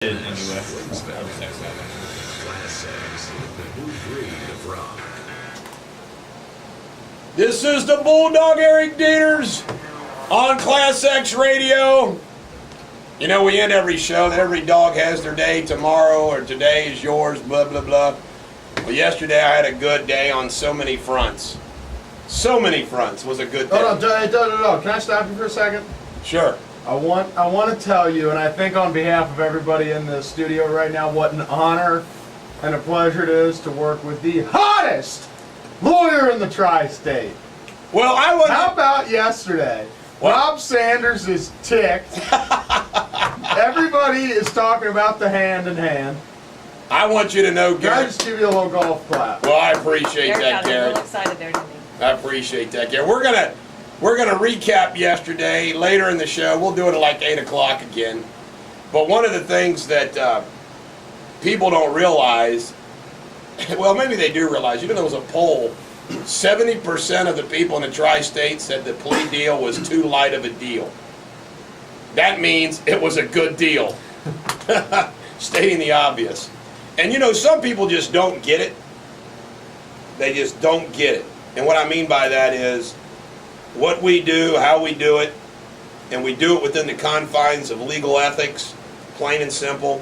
Anyway. This is the Bulldog Eric Dieters on Class X Radio. You know, we end every show that every dog has their day tomorrow, or today is yours, blah, blah, blah. Well, yesterday I had a good day on so many fronts. So many fronts was a good day. Hold on, no. Can I stop you for a second? Sure. I want to tell you, and I think on behalf of everybody in the studio right now, what an honor and a pleasure it is to work with the hottest lawyer in the tri-state. Well, I was. How about yesterday? What? Rob Sanders is ticked. Everybody is talking about the hand in hand. I want you to know, Can I Garrett. just give you a little golf clap? Well, I appreciate Garrett that, got a Garrett. little excited there, didn't he? I appreciate that, Garrett. We're gonna recap yesterday later in the show. We'll do it at like 8 o'clock again. But one of the things that people don't realize, well, maybe they do realize. You know, there was a poll. 70% of the people in the tri-state said the plea deal was too light of a deal. That means it was a good deal. Stating the obvious. And you know, some people just don't get it. They just don't get it. And what I mean by that is what we do, how we do it, and we do it within the confines of legal ethics, plain and simple.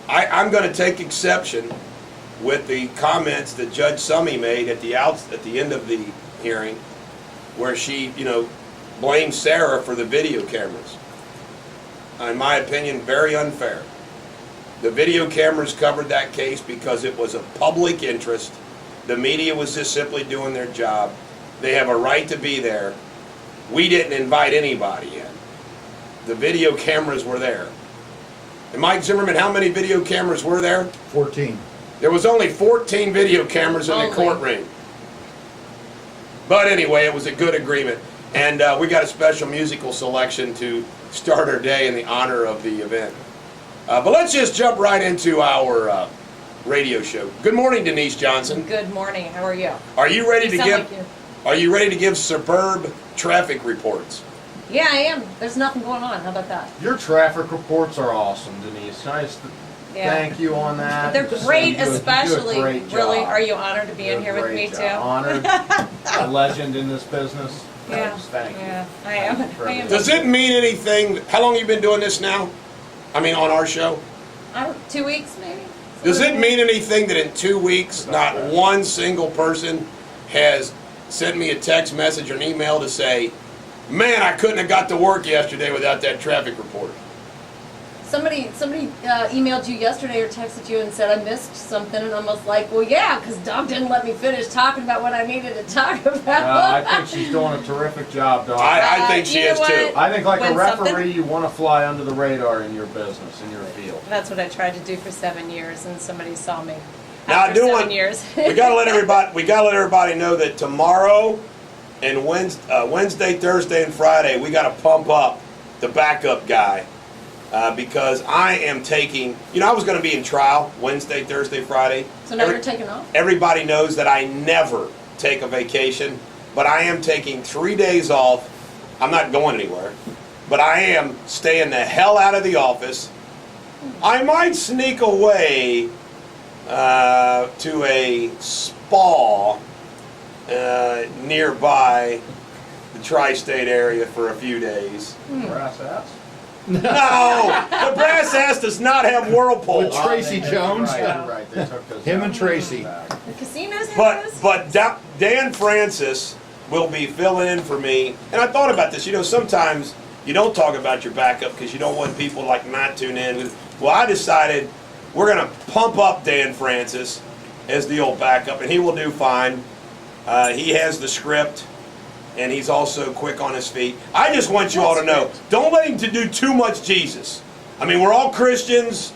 I'm going to take exception with the comments that Judge Summey made at the end of the hearing, where she, blamed Sarah for the video cameras. In my opinion, very unfair. The video cameras covered that case because it was of public interest. The media was just simply doing their job. They have a right to be there. We didn't invite anybody in. The video cameras were there. And Mike Zimmerman, how many video cameras were there? 14. There was only 14 video cameras in the courtroom. But anyway, it was a good agreement. And we got a special musical selection to start our day in the honor of the event. But let's just jump right into our radio show. Good morning, Denise Johnson. Good morning. How are you? Are you ready to Sound give? like you. Are you ready to give superb traffic reports? Yeah, I am. There's nothing going on. How about that? Your traffic reports are awesome, Denise. Can I just thank you on that? They're Just great, you do a especially. great Really, job. are you honored to be in You do a here with me great too? job. Honored, a legend in this business. Yeah. Just thank you. Yeah, I am. Thank you for I am. Does it mean anything? How long have you been doing this now? I mean, on our show? 2 weeks maybe. Does it mean anything that in 2 weeks, not one single person has sent me a text message or an email to say, man, I couldn't have got to work yesterday without that traffic report? Somebody emailed you yesterday or texted you and said I missed something, and I'm almost like, well, yeah, because Doc didn't let me finish talking about what I needed to talk about. I think she's doing a terrific job, Doc. I think she you know is too. what? I think like a When something- referee, you want to fly under the radar in your business, in your field. That's what I tried to do for 7 years, and somebody saw me. Now, After 7 years. we gotta let everybody know that tomorrow and Wednesday, Thursday, and Friday, we gotta pump up the backup guy. Because I am taking, I was going to be in trial Wednesday, Thursday, Friday. So now you're taking off? Everybody knows that I never take a vacation, but I am taking 3 days off. I'm not going anywhere, but I am staying the hell out of the office. I might sneak away to a spa nearby the tri-state area for a few days. Brass ass. No, the brass ass does not have whirlpools. With Tracy Jones. Right, you're right. They took those Him out. and Tracy. The casinos have those? But Dan Francis will be filling in for me. And I thought about this. Sometimes you don't talk about your backup because you don't want people like not tune in. Well, I decided we're going to pump up Dan Francis as the old backup, and he will do fine. He has the script. And he's also quick on his feet. I just want you all to know, don't let him do too much Jesus. I mean, we're all Christians.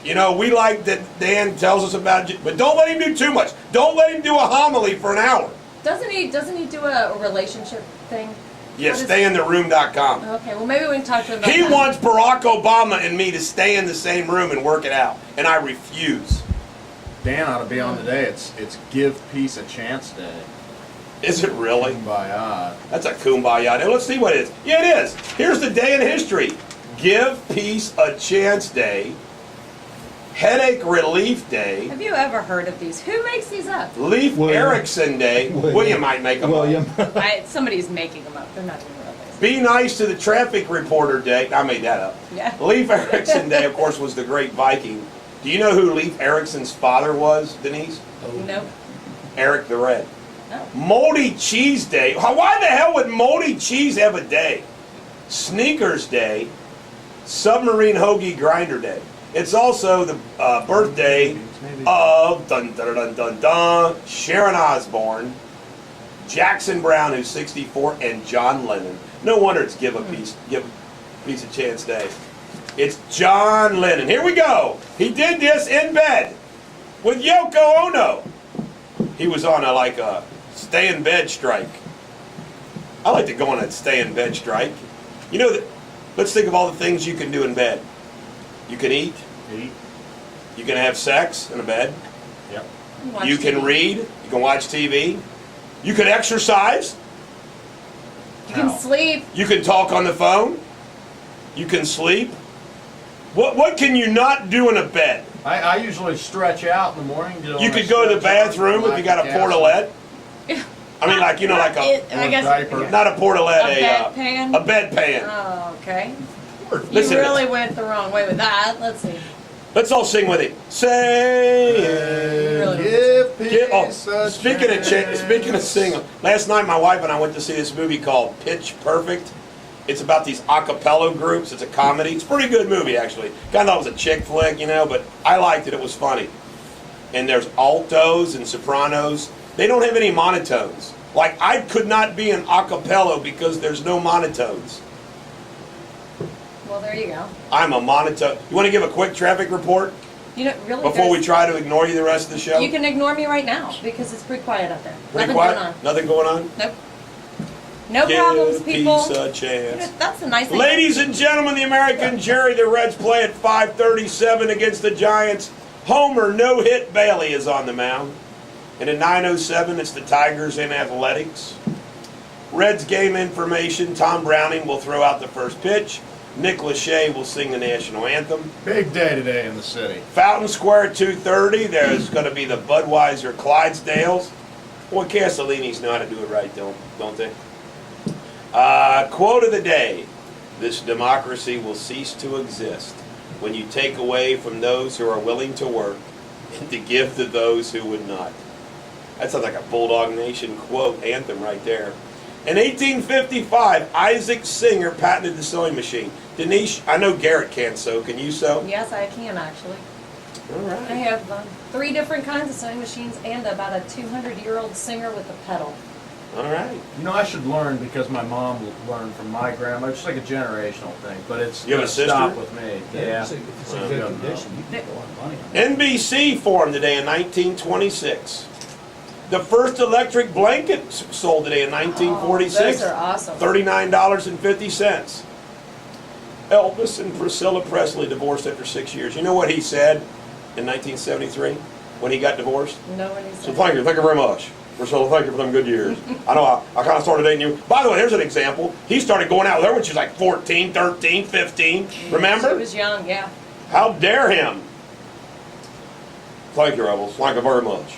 We like that Dan tells us about it, but don't let him do too much. Don't let him do a homily for an hour. Doesn't he do a relationship thing? Yeah, What is- stayintheroom.com. Okay, well maybe we can talk to him about He that. wants Barack Obama and me to stay in the same room and work it out, and I refuse. Dan ought to be on today. It's Give Peace a Chance Day. Is it really? Kumbaya. That's a kumbaya day. Let's see what it is. Yeah, it is. Here's the day in history. Give Peace a Chance Day, Headache Relief Day, Have you ever heard of these? Who makes these up? Leif William. Erikson Day. William might make them William. up. Somebody's making them up. They're not even real. Be Nice to the Traffic Reporter Day. I made that up. Yeah. Leif Erikson Day, of course, was the great Viking. Do you know who Leif Erikson's father was, Denise? Nope. Eric the Red. No. Moldy Cheese Day. Why the hell would moldy cheese have a day? Sneakers Day. Submarine Hoagie Grinder Day. It's also the birthday of dun dun dun dun dun Sharon Osbourne, Jackson Brown, who's 64, and John Lennon. No wonder it's Give a Piece a Chance Day. It's John Lennon. Here we go. He did this in bed with Yoko Ono. He was on a stay in bed strike. I like to go on a stay in bed strike. You know, let's think of all the things you can do in bed. You can eat. You can have sex in a bed. Yep. Watch You can TV. read. You can watch TV. You can exercise. You can How? sleep. You can talk on the phone. You can sleep. What can you not do in a bed? I usually stretch out in the morning. You could go to the bathroom if you got a portalette. I mean, like I guess. diaper. not a portalette, A bedpan? a bedpan. Oh, okay. Listen You to really this. went the wrong way with that. Let's see. Let's all sing with it. Say. Give peace a Speaking of singing, last night my wife and I went to see this movie called Pitch Perfect. It's about these a cappella groups. It's a comedy. It's a pretty good movie, actually. Kind of thought it was a chick flick, but I liked it. It was funny. And there's altos and sopranos. They don't have any monotones. Like, I could not be an a cappella because there's no monotones. Well, there you go. I'm a monotone. You want to give a quick traffic report You know, really. before we there's- try to ignore you the rest of the show? You can ignore me right now because it's pretty quiet out there. Pretty Nothing quiet? going on. Nothing going on? Nope. No problems, Give people. Peace a You chance. know, that's the nice thing. Ladies and gentlemen, the American Jerry, the Reds play at 5:37 against the Giants. Homer no-hit Bailey is on the mound. And at 9:07, it's the Tigers in athletics. Reds game information, Tom Browning will throw out the first pitch. Nick Lachey will sing the national anthem. Big day today in the city. Fountain Square at 2:30, there's going to be the Budweiser Clydesdales. Boy, Castellini's know how to do it right, don't they? Quote of the day: this democracy will cease to exist when you take away from those who are willing to work and to give to those who would not. That sounds like a Bulldog Nation quote anthem right there. In 1855, Isaac Singer patented the sewing machine. Denise, I know Garrett can't sew. Can you sew? Yes, I can actually. All I right. have 3 different kinds of sewing machines and about a 200-year-old Singer with a pedal. All right. You know, I should learn because my mom learned from my grandma. It's like a generational thing, but it's You have a gonna sister? stop with me. Yeah. If it's in Well, good no. condition, you can get a lot of money on it. NBC formed today in 1926. The first electric blanket sold today in 1946. Oh, those are awesome. $39.50. Elvis and Priscilla Presley divorced after 6 years. You know what he said in 1973 when he got divorced? Nobody So said. thank you very much. Priscilla, thank you for them good years. I know I kind of started dating you. By the way, there's an example. He started going out with her when she was like 14, 13, 15. She Remember? was young, yeah. How dare him? Thank you, Elvis. Thank you very much.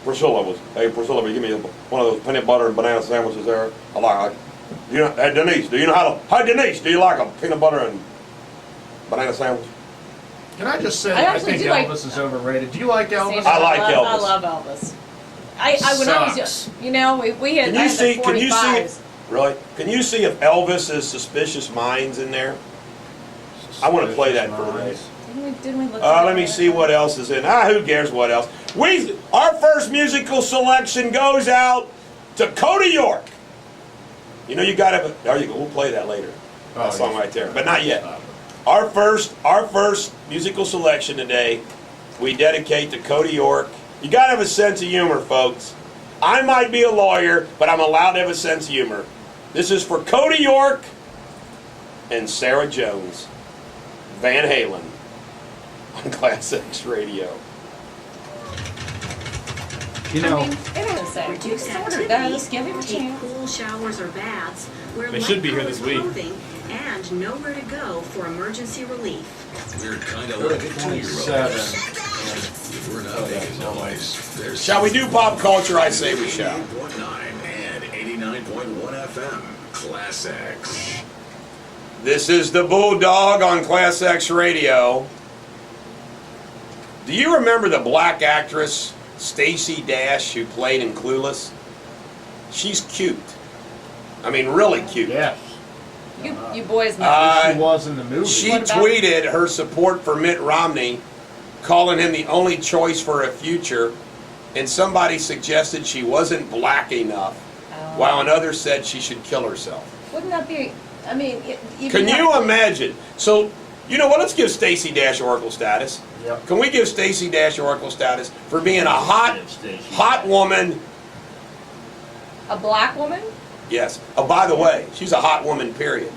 Priscilla was, hey Priscilla, will you give me one of those peanut butter and banana sandwiches there? I like. You know, hey Denise, do you know how to? Hi Denise, do you like a peanut butter and banana sandwich? Can I just say I that I actually think do like- Elvis is overrated? Do you like Elvis? I like I Elvis. love Elvis. I when I was Sucks. young, you know, we had, Can I you had see? the Can you 45s. see? Really? Can you see if Elvis is Suspicious Minds in there? I want to play that for today. Didn't we look Let me see what else is in. Who cares what else? Our first musical selection goes out to Cody York. You know you got to. There you go. We'll play that later. Oh, That song yeah. right there, but not yet. Our first musical selection today, we dedicate to Cody York. You got to have a sense of humor, folks. I might be a lawyer, but I'm allowed to have a sense of humor. This is for Cody York and Sarah Jones. Van Halen on Class X Radio. You know, I mean, it is sad. Reduce Sort of activity, does. Give him a take chance. cool showers or baths, wear They should be here light this week. colored clothing, and nowhere to go for emergency relief. We're kind of like a 2-year-old. We're not making noise. There's Shall we do pop culture? I say we shall. 89.9 and 89.1 FM. Class X. This is the Bulldog on Class X Radio. Do you remember the black actress Stacey Dash who played in Clueless? She's cute. I mean, really cute. Yes. You boys know. She was in the movie. She What about- tweeted her support for Mitt Romney, calling him the only choice for a future, and somebody suggested she wasn't black enough, while another said she should kill herself. Wouldn't that be? I mean, Can you imagine? So, you know what? Let's give Stacey Dash Oracle status. Yep. Can we give Stacey Dash Oracle status for being a hot woman? a black woman? Yes. Oh, by the way, she's a hot woman, period.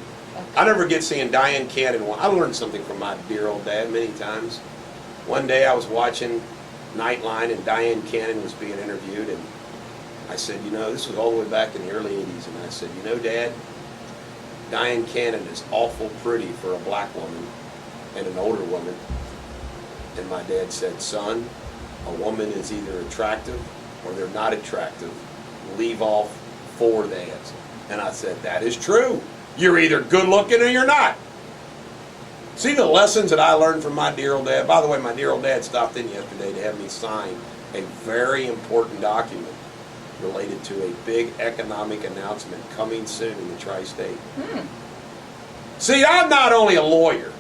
I never get seeing Diane Cannon. I learned something from my dear old dad many times. One day I was watching Nightline and Diane Cannon was being interviewed, and I said, you know, this was all the way back in the early 80s, and I said, you know, Dad, Diane Cannon is awful pretty for a black woman and an older woman. And my dad said, son, a woman is either attractive or they're not attractive. Leave off 4 dads. And I said, that is true. You're either good looking or you're not. See the lessons that I learned from my dear old dad? By the way, my dear old dad stopped in yesterday to have me sign a very important document related to a big economic announcement coming soon in the tri-state. See, I'm not only a lawyer,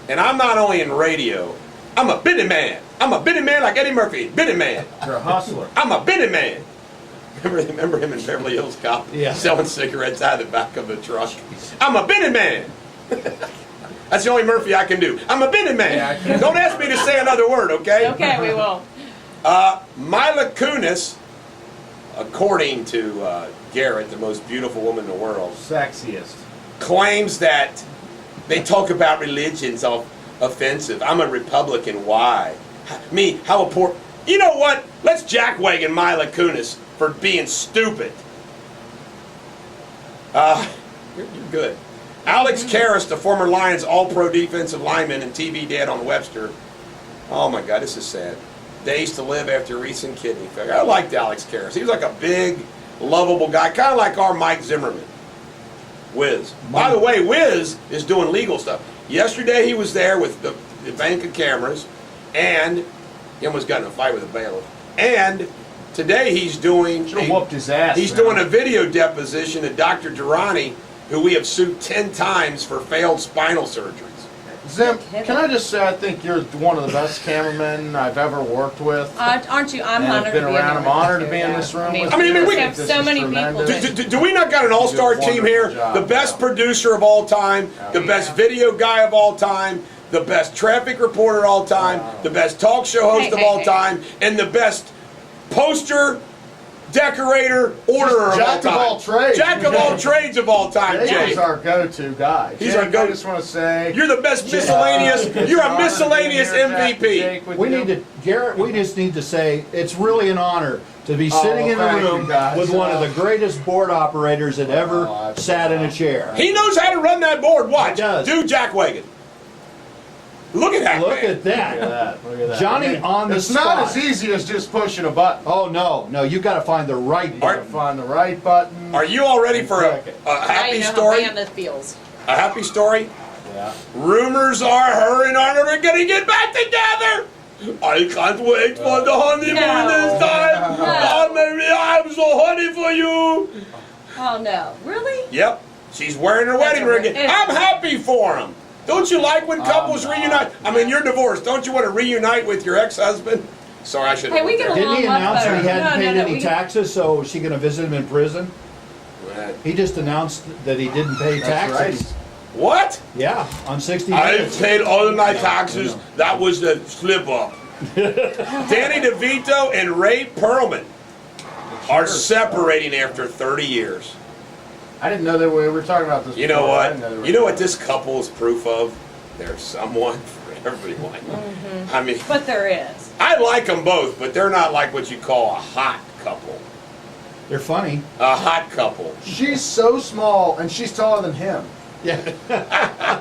and I'm not only in radio, I'm a bitty man. I'm a bitty man like Eddie Murphy, bitty man. You're a hustler. I'm a bitty man. Remember him in Beverly Hills Cop selling cigarettes out of the back of the truck? I'm a bitty man. That's the only Murphy I can do. I'm a bitty man. Don't ask me to say another word, okay? Okay, we will. Mila Kunis, according to Garrett, the most beautiful woman in the world, Sexiest. claims that they talk about religion's offensive. I'm a Republican. Why? Me, how a poor... You know what? Let's jackwagon Mila Kunis for being stupid. You're good. Alex Karras, the former Lions All-Pro defensive lineman and TV dad on Webster. Oh my God, this is sad. Days to live after recent kidney failure. I liked Alex Karras. He was like a big, lovable guy, kind of like our Mike Zimmerman. Wiz. By the way, Wiz is doing legal stuff. Yesterday he was there with the bank of cameras, and he almost got in a fight with a bailiff. And today he's doing Should've whooped his ass. he's doing a video deposition of Dr. Durrani, who we have sued 10 times for failed spinal surgeries. Zim, can I just say I think you're one of the best cameramen I've ever worked with. Aren't you? I'm And honored I've been to be around. in I'm honored to here, be in yeah. this room I with you. I mean, we have This so is many tremendous. people. Do we not got an all-star You did a team here? wonderful job, The best yeah. producer of all time, the best video guy of all time, the best traffic reporter of all time, the best talk show host Hey, of hey, all hey. time, and the best poster, decorator, orderer of all Jack time. of all trades. Jack of all trades of all time, Jake Jay. is our go-to guy. He's Jake, our go- I just want to say You're the best miscellaneous. You're a miscellaneous MVP. We need to, Garrett, we just need to say, it's really an honor to be Oh, sitting in the thank you, room guys. with one of the greatest board operators that ever Oh, sat in a chair. He knows how to run that board. Watch. He does. Do Jack Wagon. Look at that Look man. at Look at that. that. Look at that. Johnny on the It's spot. not as easy as just pushing a button. Oh, no, you gotta find the right You button. gotta find the right button. Are you all ready for a Now happy you know story? how bland this feels. A happy story? Yeah. Rumors are her and Arnold are gonna get back together. I can't wait for the honeymoon No. this time. No. Oh, Mary, I'm so horny for you. Oh no, really? Yep, she's wearing her wedding ring. it's- I'm happy for him. Don't you like when couples no. reunite? I mean, you're divorced. Don't you want to reunite with your ex-husband? Sorry, I should have. Hey, we get Didn't he along announce that he better. hadn't No, paid no, any we- taxes, so is she gonna visit him in prison? He just announced that he didn't pay That's taxes. right. What? Yeah, on 60 I Minutes. paid all of my taxes. That was the slip up. Danny DeVito and Ray Perlman are separating after 30 years. I didn't know that we were talking about this. You know before. I what? didn't know they were You know what together. this couple is proof of? There's someone for everyone. I mean, But there is. I like them both, but they're not like what you call a hot couple. They're funny. A hot couple. She's so small and she's taller than him. Yeah.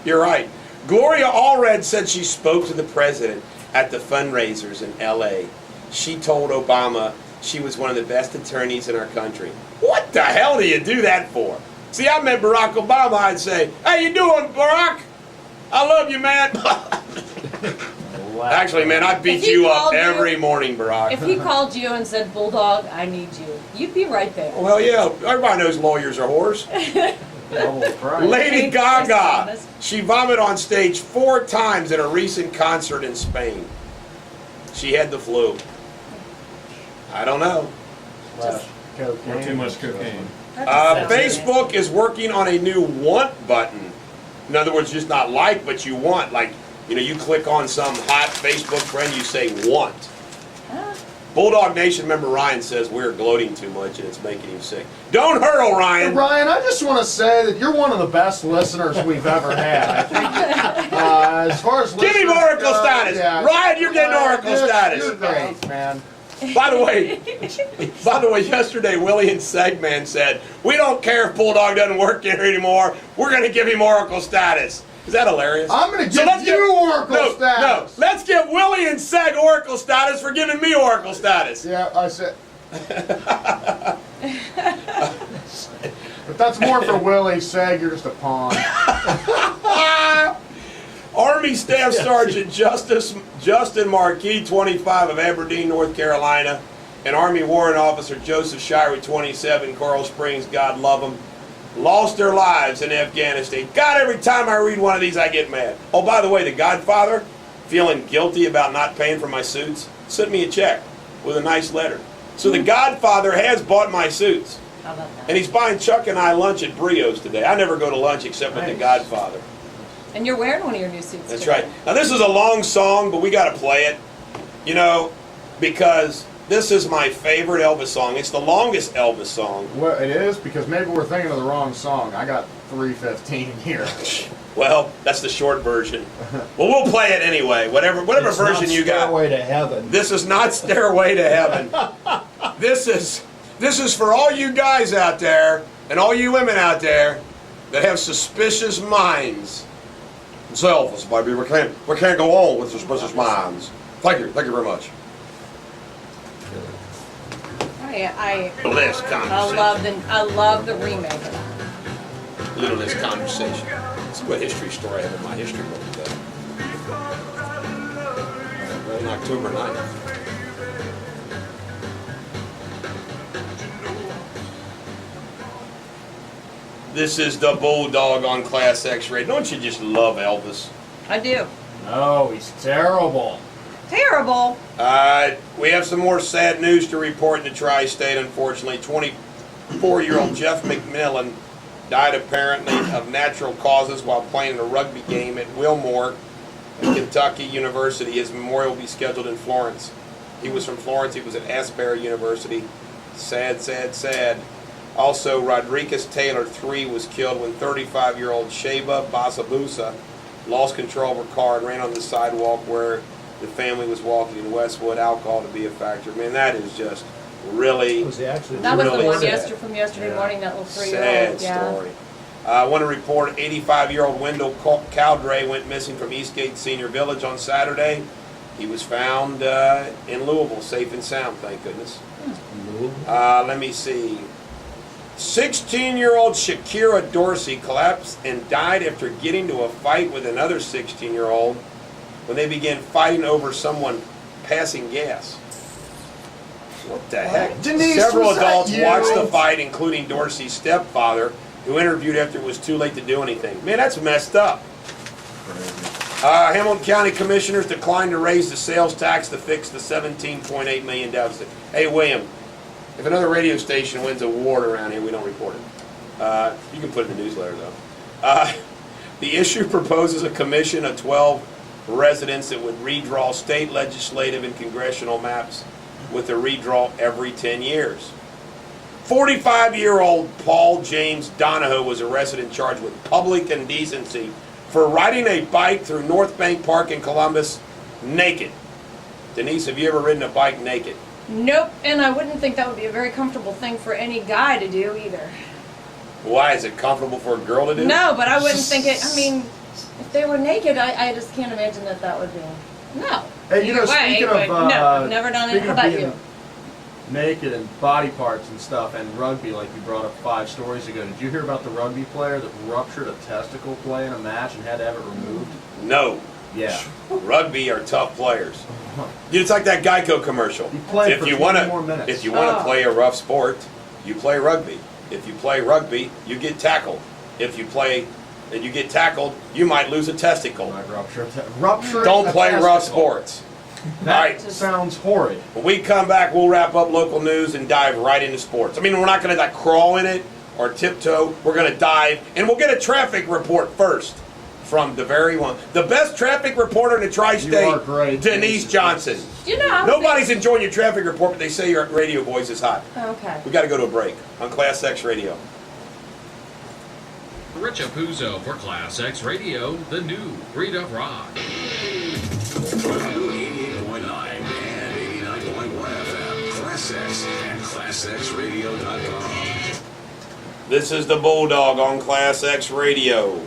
You're right. Gloria Allred said she spoke to the president at the fundraisers in L.A. She told Obama she was one of the best attorneys in our country. What the hell do you do that for? See, I met Barack Obama, I'd say, "How you doing, Barack? I love you, man." Actually, man, I beat If he you up called you- every morning, Barack. If he called you and said, Bulldog, I need you, you'd be right there. Well, yeah, everybody knows lawyers are whores. Double price. Lady Hey, Gaga, Thomas. she vomited on stage 4 times at a recent concert in Spain. She had the flu. I don't know. Just- Cocaine. Or too much cocaine. That just sounds Facebook is working on a new want button. In other words, just not like, but you want. Like, you click on some hot Facebook friend, you say want. Ah. Bulldog Nation member Ryan says we're gloating too much and it's making him sick. Don't hurl, Hey, Ryan. Ryan, I just want to say that you're one of the best listeners we've ever had. I think, as far as Give him listeners Oracle go, status. yeah. Ryan, you're getting Oracle You're- status. You're great, man. By the way, yesterday Willie and Segman said, "We don't care if Bulldog doesn't work here anymore. We're going to give him Oracle status." Is that hilarious? I'm going to So give let's you Oracle no, status. No, let's give Willie and Seg Oracle status for giving me Oracle status. Yeah, I said. But that's more for Willie. Seg, you're just a pawn. Army Staff Sergeant Justin Marquis, 25, of Aberdeen, North Carolina, and Army Warrant Officer Joseph Shirey, 27, Coral Springs, God love them, lost their lives in Afghanistan. God, every time I read one of these, I get mad. Oh, by the way, The Godfather, feeling guilty about not paying for my suits, sent me a check with a nice letter. So The Godfather has bought my suits. How about that? And he's buying Chuck and I lunch at Brio's today. I never go to lunch except with The Nice. Godfather. And you're wearing one of your new suits That's today. right. Now this is a long song, but we got to play it, because this is my favorite Elvis song. It's the longest Elvis song. Well, it is because maybe we're thinking of the wrong song. I got 3:15 here. Well, that's the short version. Well, we'll play it anyway. Whatever It's not version you got. Stairway to Heaven. This is not Stairway to Heaven. This is for all you guys out there and all you women out there that have suspicious minds. It's Elvis, baby. We can't go on with suspicious minds. Thank you very much. I Less conversation. I love the remake of that. Little less conversation. This is what history story I have in my history book today. On October 9th. This is the Bulldog on Class X Radio. Don't you just love Elvis? I do. No, he's terrible. Terrible. We have some more sad news to report in the tri-state, unfortunately. 24-year-old Jeff McMillan died apparently of natural causes while playing a rugby game at Wilmore at Kentucky University. His memorial will be scheduled in Florence. He was from Florence. He was at Asbury University. Sad, sad, sad. Also, Rodriguez Taylor, 3, was killed when 35-year-old Sheba Basabusa lost control of her car and ran on the sidewalk where the family was walking in Westwood. Alcohol to be a factor. Man, that is just really Was actually That was Really the one sad. from yesterday morning, that little 3-year-old. sad Yeah. story. I want to report 85-year-old Wendell Cowdray went missing from Eastgate Senior Village on Saturday. He was found in Louisville, safe and sound, thank goodness. Let me see. 16-year-old Shakira Dorsey collapsed and died after getting into a fight with another 16-year-old when they began fighting over someone passing gas. What the heck? Denise, Several was that adults you? watched the fight, including Dorsey's stepfather, who interviewed after it was too late to do anything. Man, that's messed up. Hamilton County Commissioners declined to raise the sales tax to fix the $17.8 million deficit. Hey, William, if another radio station wins an award around here, we don't report it. You can put it in the newsletter, though. The issue proposes a commission of 12 residents that would redraw state legislative and congressional maps with a redraw every 10 years. 45-year-old Paul James Donahoe was arrested and charged with public indecency for riding a bike through North Bank Park in Columbus naked. Denise, have you ever ridden a bike naked? Nope, and I wouldn't think that would be a very comfortable thing for any guy to do either. Why? Is it comfortable for a girl to do? No, but I wouldn't think it. I mean, if they were naked, I just can't imagine that would be. No. Hey, you know, Either way, speaking but of, no, I've never done it. speaking How of about being you? naked and body parts and stuff and rugby, like you brought up 5 stories ago, did you hear about the rugby player that ruptured a testicle playing a match and had to have it removed? No. Yeah. Rugby are tough players. It's like that Geico commercial. He played If for you 20 wanna, more minutes. if you want to Oh. play a rough sport, you play rugby. If you play rugby, you get tackled. If you play and you get tackled, you might lose a testicle. Like rupture. Don't play rough testicle. sports. That All right. sounds horrid. When we come back, we'll wrap up local news and dive right into sports. I mean, we're not going to like crawl in it or tiptoe. We're going to dive, and we'll get a traffic report first from the very one, the best traffic reporter in the You are tri-state, great. Denise Johnson. You know, I was Nobody's enjoying your traffic report, but they say your radio voice is hot. Okay. We got to go to a break on Class X Radio. Rich Apuzzo for Class X Radio, the new breed of rock. 88.9 and 89.1 FM. Class X and ClassXRadio.com. This is the Bulldog on Class X Radio.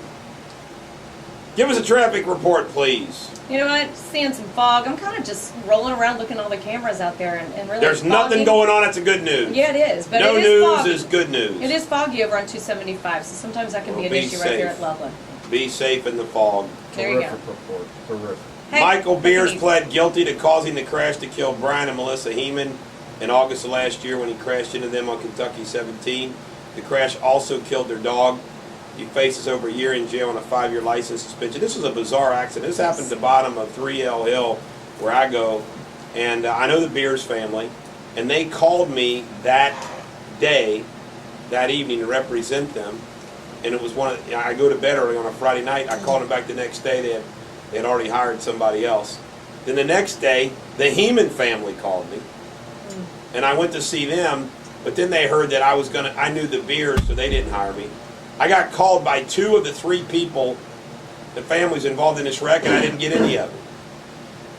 Give us a traffic report, please. You know what? Seeing some fog. I'm kind of just rolling around looking at all the cameras out there and really. There's nothing foggy. going on. It's a good news. Yeah, it is. But No it is news foggy. is good news. It is foggy over on 275, so sometimes that can Well, be an be issue right here safe. at Loveland. Be safe in the fog. There you go. Terrific report. Terrific. Hey, Michael take it Beers easy. pled guilty to causing the crash to kill Brian and Melissa Heeman in August of last year when he crashed into them on Kentucky 17. The crash also killed their dog. He faces over a year in jail and a 5-year license suspension. This was a bizarre accident. This happened at the bottom of 3L Hill where I go. And I know the Beers family. And they called me that day, that evening, to represent them. And it was I go to bed early on a Friday night. I called them back the next day. They had already hired somebody else. Then the next day, the Heeman family called me. And I went to see them. But then they heard that I knew the Beers, so they didn't hire me. I got called by 2 of the 3 people, the families involved in this wreck, and I didn't get any of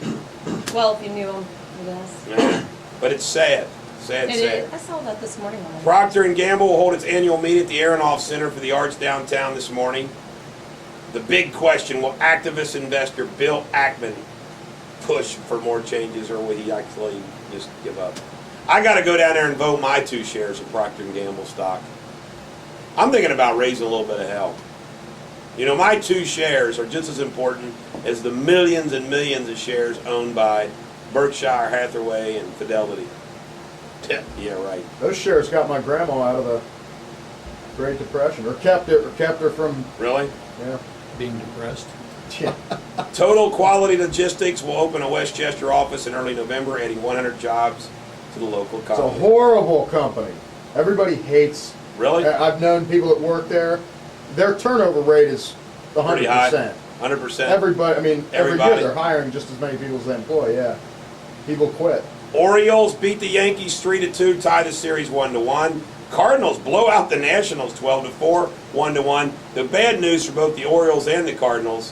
it. Well, if you knew him, I guess. Yeah. But it's sad. Sad. I saw that this morning. On the Procter & Gamble will hold its annual meeting at the Aronoff Center for the Arts downtown this morning. The big question, will activist investor Bill Ackman push for more changes, or will he actually just give up? I got to go down there and vote my 2 shares of Procter & Gamble stock. I'm thinking about raising a little bit of hell. You know, my 2 shares are just as important as the millions and millions of shares owned by Berkshire Hathaway and Fidelity. Yeah, right. Those shares got my grandma out of the Great Depression, or kept her from. Really? Yeah. Being depressed. Yeah. Total Quality Logistics will open a Westchester office in early November, adding 100 jobs to the local It's a economy. horrible company. Everybody hates. Really? I've known people that work there. Their turnover rate is Pretty high. 100%. 100%. Everybody, I mean, every Everybody. year they're hiring just as many people as they employ. Yeah, people quit. Orioles beat the Yankees 3-2, tie the series 1-1. Cardinals blow out the Nationals 12-4, 1-1. The bad news for both the Orioles and the Cardinals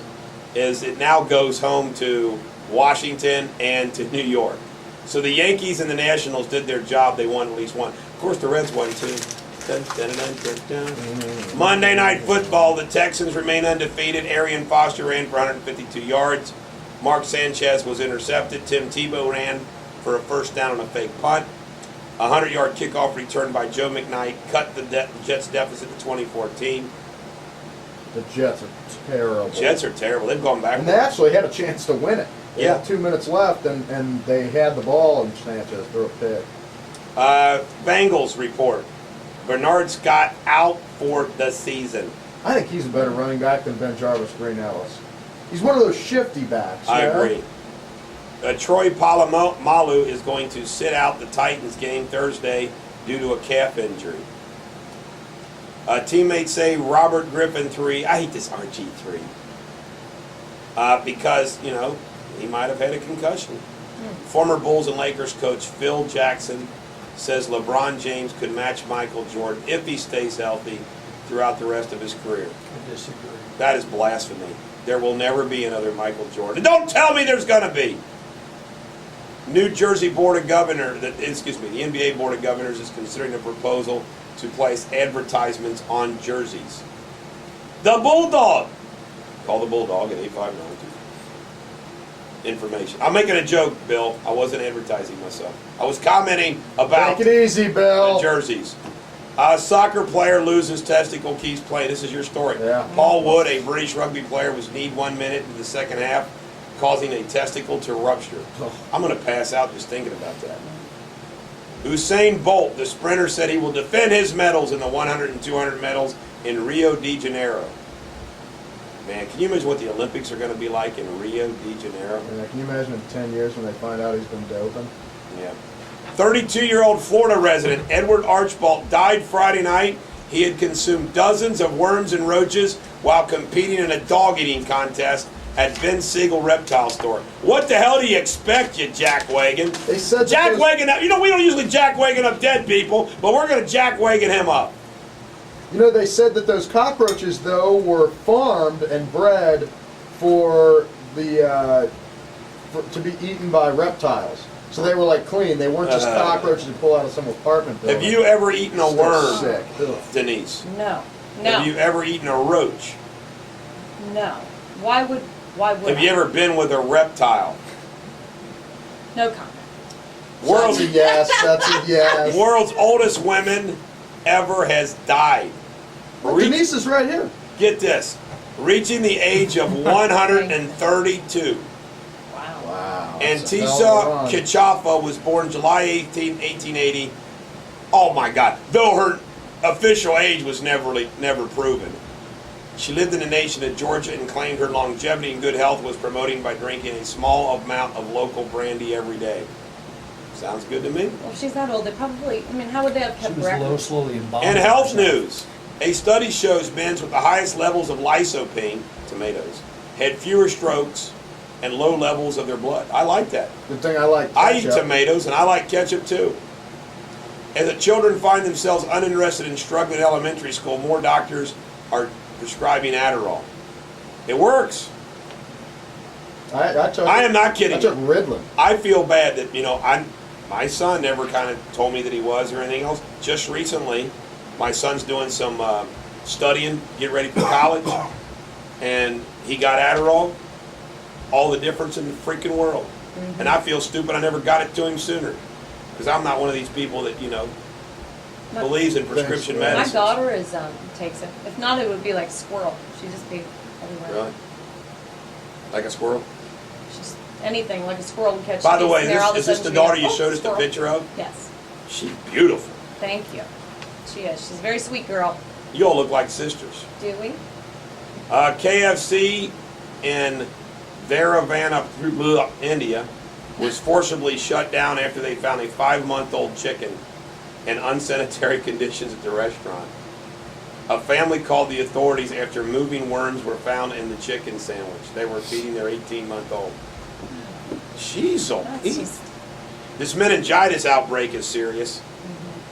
is it now goes home to Washington and to New York. So the Yankees and the Nationals did their job. They won at least one. Of course, the Reds won too. Dun, dun, dun, dun, dun. Monday Night Football, the Texans remain undefeated. Arian Foster ran for 152 yards. Mark Sanchez was intercepted. Tim Tebow ran for a first down on a fake punt. A 100-yard kickoff return by Joe McKnight cut the Jets' deficit to 2014. The Jets are terrible. Jets are terrible. They've gone And they backwards. actually had a chance to win it. They Yeah. had 2 minutes left, and they had the ball, and Sanchez threw a pick. Bengals report. Bernard Scott out for the season. I think he's a better running back than Ben Jarvis, Green Ellis. He's one of those shifty backs. I you know? agree. Troy Polamalu is going to sit out the Titans game Thursday due to a calf injury. Teammates say Robert Griffin III. I hate this RG3. Because, you know, he might have had a concussion. Former Bulls and Lakers coach Phil Jackson says LeBron James could match Michael Jordan if he stays healthy throughout the rest of his career. I disagree. That is blasphemy. There will never be another Michael Jordan. Don't tell me there's going to be. New Jersey Board of Governors, the NBA Board of Governors is considering a proposal to place advertisements on jerseys. The Bulldog. Call the Bulldog at 859. Information. I'm making a joke, Bill. I wasn't advertising myself. I was commenting about Take it easy, Bill. the jerseys. A soccer player loses testicle, keeps playing. This is your story. Yeah. Paul Wood, a British rugby player, was kneed 1 minute in the second half, causing a testicle to rupture. I'm going to pass out just thinking about that. Usain Bolt, the sprinter, said he will defend his medals in the 100 and 200 medals in Rio de Janeiro. Man, can you imagine what the Olympics are going to be like in Rio de Janeiro? Yeah, can you imagine in 10 years when they find out he's been doping? Yeah. 32-year-old Florida resident Edward Archbold died Friday night. He had consumed dozens of worms and roaches while competing in a dog-eating contest at Ben Siegel Reptile Store. What the hell do you expect, you jackwagon? They said that Jack those- Wagon up. You know, we don't usually jackwagon up dead people, but we're going to jackwagon him up. You know, they said that those cockroaches, though, were farmed and bred for the to be eaten by reptiles. So they were like clean. They weren't just cockroaches you pull out of some apartment building. Have you ever eaten a worm, Sick. Ugh. Denise? No. Have you No. ever eaten a roach? No. Why would Have you ever been with a reptile? No comment. World's, That's a yes. That's a yes. world's oldest woman ever has died. Well, Reach- Denise is right here. Get this. Reaching the age of 132. Wow. Wow. Antisa Kichafa was born July 18, 1880. Oh my God. Though her official age was never proven. She lived in the nation of Georgia and claimed her longevity and good health was promoting by drinking a small amount of local brandy every day. Sounds good to me. Well, if she's that old, they probably, I mean, how would they have She kept was low, records? slowly, and bombed. And health news. A study shows men with the highest levels of lycopene, tomatoes, had fewer strokes and low levels of their blood. I like that. Good thing I like I eat ketchup. tomatoes and I like ketchup too. As the children find themselves uninterested in struggling in elementary school, more doctors are prescribing Adderall. It works. I took. I am not kidding. I took Ritalin. I feel bad that, my son never kind of told me that he was or anything else. Just recently, my son's doing some studying, get ready for college, and he got Adderall. All the difference in the freaking world. Mm-hmm. And I feel stupid I never got it to him sooner. Because I'm not one of these people that, My- believes in prescription Thanks, My medicine. daughter takes it. If not, it would be like squirrel. She'd just be everywhere. Really? Like a squirrel? She's anything like a squirrel would catch. By the space way, in there, all of a is this sudden the she'd be daughter like, you "Oh, showed us the squirrel." picture of? Yes. She's beautiful. Thank you. She is. She's a very sweet girl. You all look like sisters. Do we? KFC in Varavana, India, was forcibly shut down after they found a 5-month-old chicken in unsanitary conditions at the restaurant. A family called the authorities after moving worms were found in the chicken sandwich. They were feeding their 18-month-old. Jeez, oh, That's Pete. just. This meningitis outbreak is serious.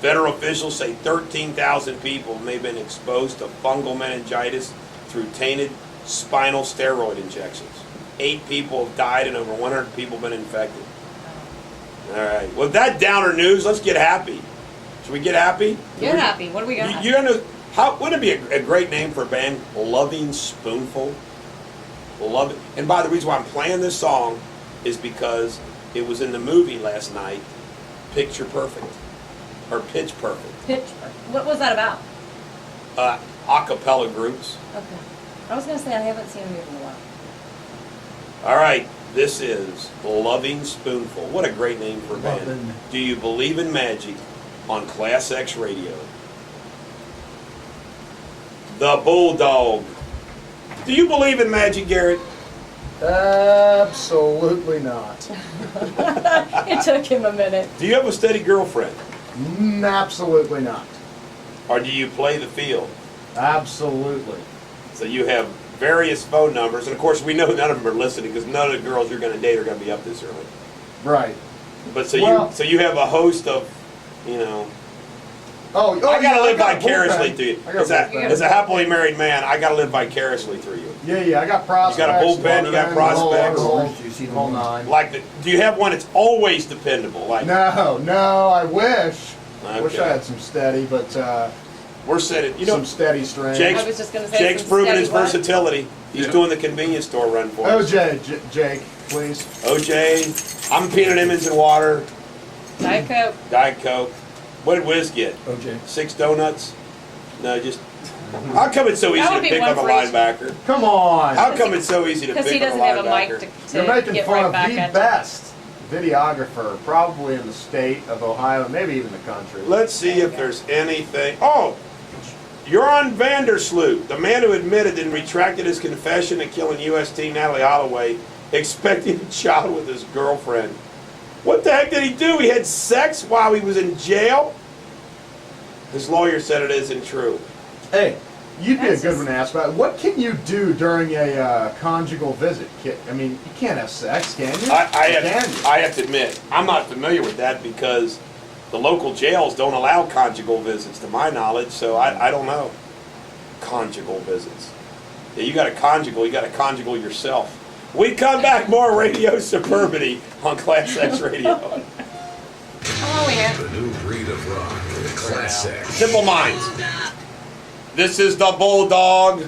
Federal officials say 13,000 people may have been exposed to fungal meningitis through tainted spinal steroid injections. 8 people have died and over 100 people have been infected. All right. Well, that downer news, let's get happy. Should we get happy? Get happy. What do we got? You know, wouldn't it be a great name for a band? Loving Spoonful. And by the reason why I'm playing this song is because it was in the movie last night, Picture Perfect, or Pitch Perfect. Pitch. What was that about? A cappella groups. Okay. I was gonna say I haven't seen him in a while. All right, this is Loving Spoonful. What a great name for a band. Lovin'. Do you believe in magic on Class X Radio? The Bulldog. Do you believe in magic, Garrett? Absolutely not. It took him a minute. Do you have a steady girlfriend? Absolutely not. Or do you play the field? Absolutely. So you have various phone numbers, and of course we know none of them are listening because none of the girls you're going to date are going to be up this early. Right. But Well- you have a host of, Oh, I got to yeah, live got a vicariously bullpen. through you. I got a bullpen. As a happily married man, I got to live vicariously through you. Yeah, I got prospects. You got a bullpen, you got prospects. The whole nine. Do you have one that's always dependable? Like, No, I wish. I wish I Okay. had some steady, but We're setting. You know, some steady strain. Jake's, I was just gonna say Jake's some proven steady his what? versatility. He's Yeah. doing the convenience store run for us. Jake, please. OJ, I'm peanut M&Ms and water, Diet Coke. Diet Coke. What did Wiz get? OJ. 6 donuts? No, just. How come it's so easy That to would be pick one up a for each. linebacker? Come on. How come it's so easy to Because pick he up a doesn't have a mic linebacker? to You're making get fun right of back the at you. best videographer, probably in the state of Ohio, maybe even the country. Let's see if there's anything. Oh, Joran Vandersloot, the man who admitted and retracted his confession to killing U.S. team Natalie Holloway, expecting a child with his girlfriend. What the heck did he do? He had sex while he was in jail? His lawyer said it isn't true. Hey, you'd be a That's good just- one to ask about. What can you do during a conjugal visit? I mean, you can't have sex, can you? I Or can have, you? I have to admit, I'm not familiar with that because the local jails don't allow conjugal visits, to my knowledge, so I don't know. Conjugal visits. Yeah, you got to conjugal yourself. We come back, more Radio Suburbity on Class X Radio. Oh, yeah. The new breed of rock, Class X. Simple Minds. This is the Bulldog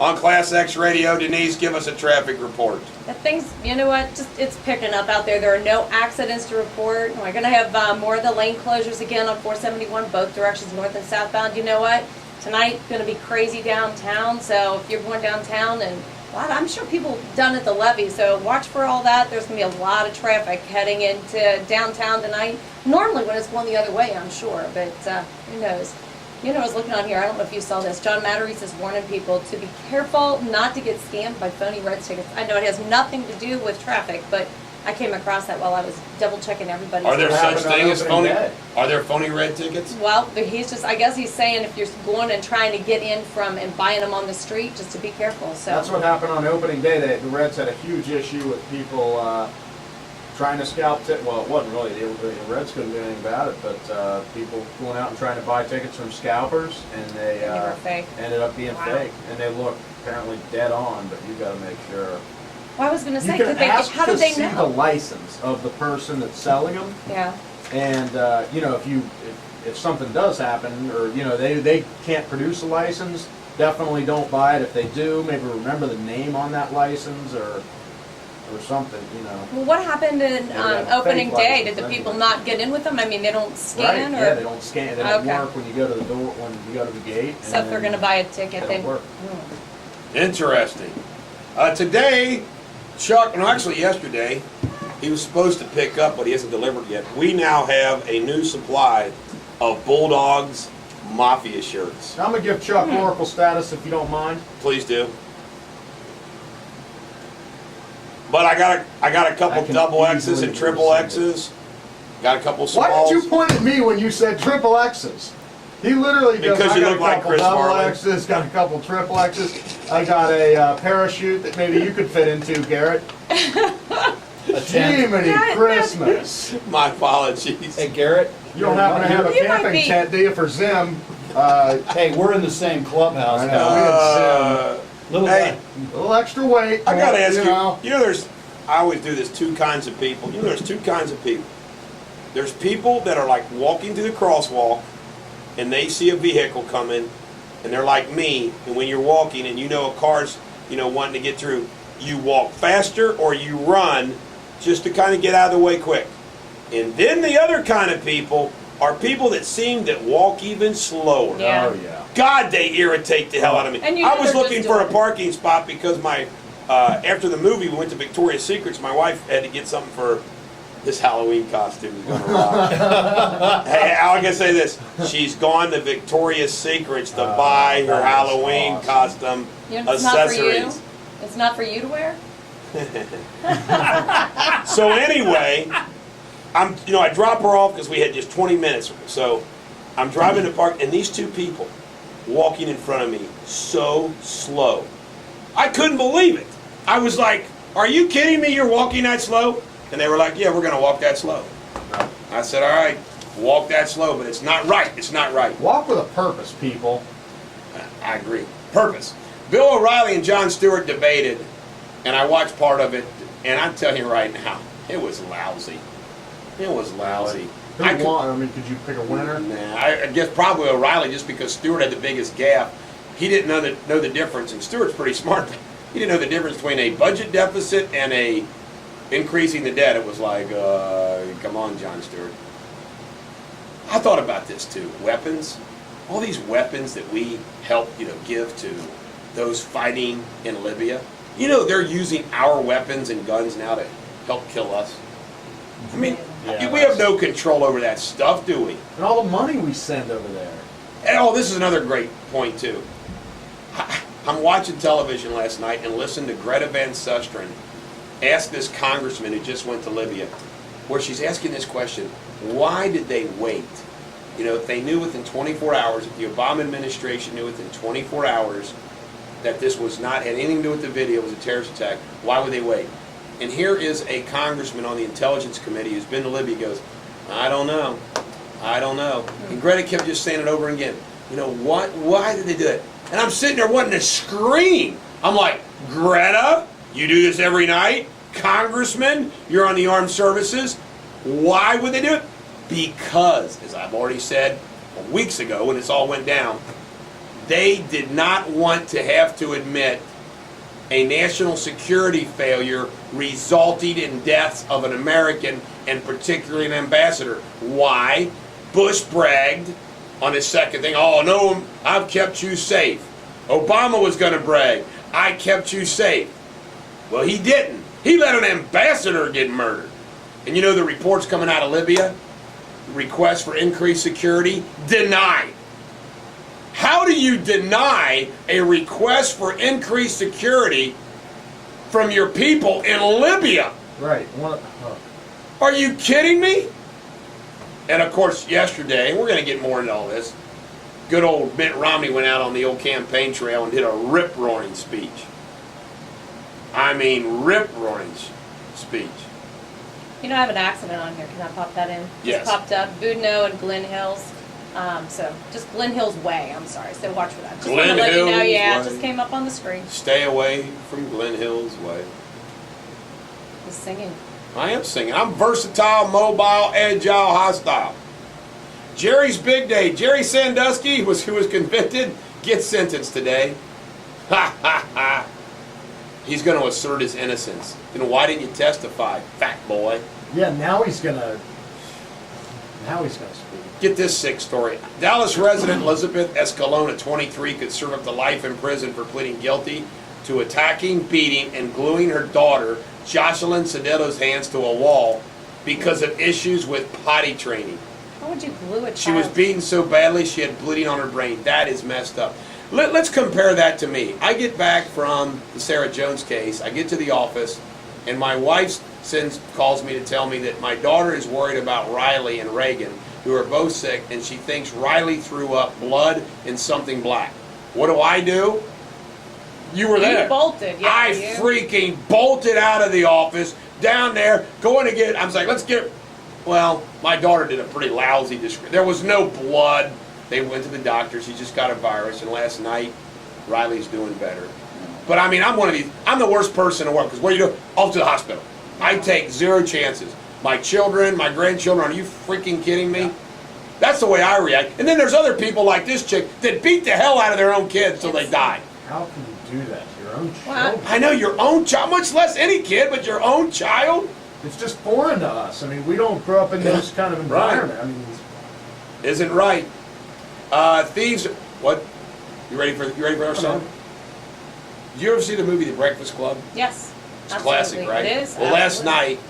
on Class X Radio. Denise, give us a traffic report. That thing's, you know what, just it's picking up out there. There are no accidents to report. We're going to have more of the lane closures again on 471, both directions, north and southbound. You know what? Tonight, going to be crazy downtown. So if you're going downtown, and I'm sure people done at the levee, so watch for all that. There's going to be a lot of traffic heading into downtown tonight. Normally when it's going the other way, I'm sure, but who knows? You know, I was looking on here, I don't know if you saw this. John Matarese is warning people to be careful not to get scammed by phony red tickets. I know it has nothing to do with traffic, but I came across that while I was double checking everybody's. Are there What such happened on thing as opening phony? day? Are there phony red tickets? Well, he's just, I guess he's saying if you're going and trying to get in from and buying them on the street, just to be careful, so. That's what happened on opening day. The Reds had a huge issue with people trying to scalp tickets. Well, it wasn't really. The Reds couldn't do anything about it, but people going out and trying to buy tickets from scalpers, and they They were fake. ended up being Wow. fake. And they look apparently dead on, but you got to make sure. Well, I was gonna You say, can could they, ask how to did they see the know? license of the person that's selling them. Yeah, And you know, if something does happen, or you know, they can't produce a license, definitely don't buy it. If they do, maybe remember the name on that license or something. You know. well, what happened in they have a opening fake day? license Did the people anyway. not get in with them? I mean, they don't scan, Right? or? Yeah, they don't scan. They don't Okay. work when you go to the door. When you go to the gate. So if they're gonna buy a ticket, they they. don't work. Interesting. Today, Chuck, no, actually yesterday, he was supposed to pick up, but he hasn't delivered yet. We now have a new supply of Bulldogs Mafia shirts. I'm gonna give Chuck Oracle status if you don't mind. Please do. But I got a couple I can double X's easily and triple resend it. X's. Got a couple Why smalls. did you point at me when you said triple X's? He literally goes, Because I you got look a like couple Chris double Farley. X's, got a couple triple X's. I got a parachute that maybe you could fit into, Garrett. Jiminy Yeah, Christmas. My apologies. Hey, Garrett. You don't happen to have a You might camping be- tent, do you, for Zim? Hey, we're in the same clubhouse. I know. now. Little Hey, A little extra weight. I gotta ask you. know. You know, I always do this. 2 kinds of people. You know, there's 2 kinds of people. There's people that are like walking through the crosswalk, and they see a vehicle coming, and they're like me. And when you're walking, and you know a car's, wanting to get through, you walk faster or you run, just to kind of get out of the way quick. And then the other kind of people are people that seem to walk even slower. Yeah. Oh, yeah. God, they irritate the hell out of me. And you I know was they're looking just for a doing- parking spot because my after the movie we went to Victoria's Secrets. My wife had to get something for this Halloween costume is gonna rock. Hey, I gotta say this: she's gone to Victoria's Secrets to buy her that is Halloween awesome. costume You know, it's not for you. accessories. It's not for you to wear? So anyway, I drop her off because we had just 20 minutes. So I'm driving to park, and these 2 people walking in front of me so slow. I couldn't believe it. I was like, "Are you kidding me? You're walking that slow?" And they were like, "Yeah, we're gonna walk that slow." I said, "All right, walk that slow, but it's not right. It's not right." Walk with a purpose, people. I agree. Purpose. Bill O'Reilly and Jon Stewart debated, and I watched part of it, and I'm telling you right now, it was lousy. It was lousy. I Who won? I mean, could you pick a winner? Nah, I guess probably O'Reilly, just because Stewart had the biggest gap. He didn't know the difference, and Stewart's pretty smart. He didn't know the difference between a budget deficit and a increasing the debt. It was like, come on, John Stewart. I thought about this too. Weapons, all these weapons that we help, give to those fighting in Libya. They're using our weapons and guns now to help kill us. I mean, Yeah, we have no control over that stuff, do we? And all the money we send over there. And this is another great point too. I'm watching television last night and listened to Greta Van Susteren ask this congressman who just went to Libya, where she's asking this question: why did they wait? If they knew within 24 hours, if the Obama administration knew within 24 hours that this had anything to do with the video, it was a terrorist attack, why would they wait? And here is a congressman on the Intelligence Committee who's been to Libya, goes, I don't know. And Greta kept just saying it over again. Why did they do it? And I'm sitting there wanting to scream. I'm like, Greta, you do this every night? Congressman, you're on the armed services. Why would they do it? Because, as I've already said weeks ago when this all went down, they did not want to have to admit a national security failure resulted in deaths of an American, and particularly an ambassador. Why? Bush bragged on his second thing, oh no, I've kept you safe. Obama was going to brag, I kept you safe. Well, he didn't. He let an ambassador get murdered. And the reports coming out of Libya, request for increased security, denied. How do you deny a request for increased security from your people in Libya? Right. Are you kidding me? And of course, yesterday, we're going to get more into all this, good old Mitt Romney went out on the old campaign trail and did a rip-roaring speech. I mean, rip-roaring speech. I have an accident on here. Can I pop that in? Yes. Just popped up. Boudinot and Glen Hills. So just Glen Hills Way. I'm sorry. So watch for that. Just want to let you know. Hills Yeah, Way. it just came up on the screen. Stay away from Glen Hills Way. He's singing. I am singing. I'm versatile, mobile, agile, hostile. Jerry's big day. Jerry Sandusky, who was convicted, gets sentenced today. Ha ha ha. He's going to assert his innocence. Why didn't you testify, fat boy? Yeah, now he's gonna speak. Get this sick story. Dallas resident Elizabeth Escalona, 23, could serve up to life in prison for pleading guilty to attacking, beating, and gluing her daughter, Jocelyn Cedeto's hands to a wall because of issues with potty training. How would you glue a child? She was beaten so badly she had bleeding on her brain. That is messed up. Let's compare that to me. I get back from the Sarah Jones case. I get to the office, and my wife calls me to tell me that my daughter is worried about Riley and Reagan, who are both sick, and she thinks Riley threw up blood in something black. What do? You were there. You bolted, yeah. I freaking bolted out of the office, down there, going to get, I was like, well, my daughter did a pretty lousy description. There was no blood. They went to the doctor. She just got a virus, and last night, Riley's doing better. But I mean, I'm the worst person in the world, because what do you do? Off to the hospital. I take zero chances. My children, my grandchildren, are you freaking kidding me? That's the way I react. And then there's other people like this chick that beat the hell out of their own kids till they die. How can you do that to your own Wow. children? I know, your own child, much less any kid, but your own child? It's just foreign to us. I mean, we don't grow up in this kind of environment. I mean, Isn't right. Thieves, what? You ready for our song? Did you ever see the movie The Breakfast Club? Yes. It's classic, right? It is. Well, last absolutely. night,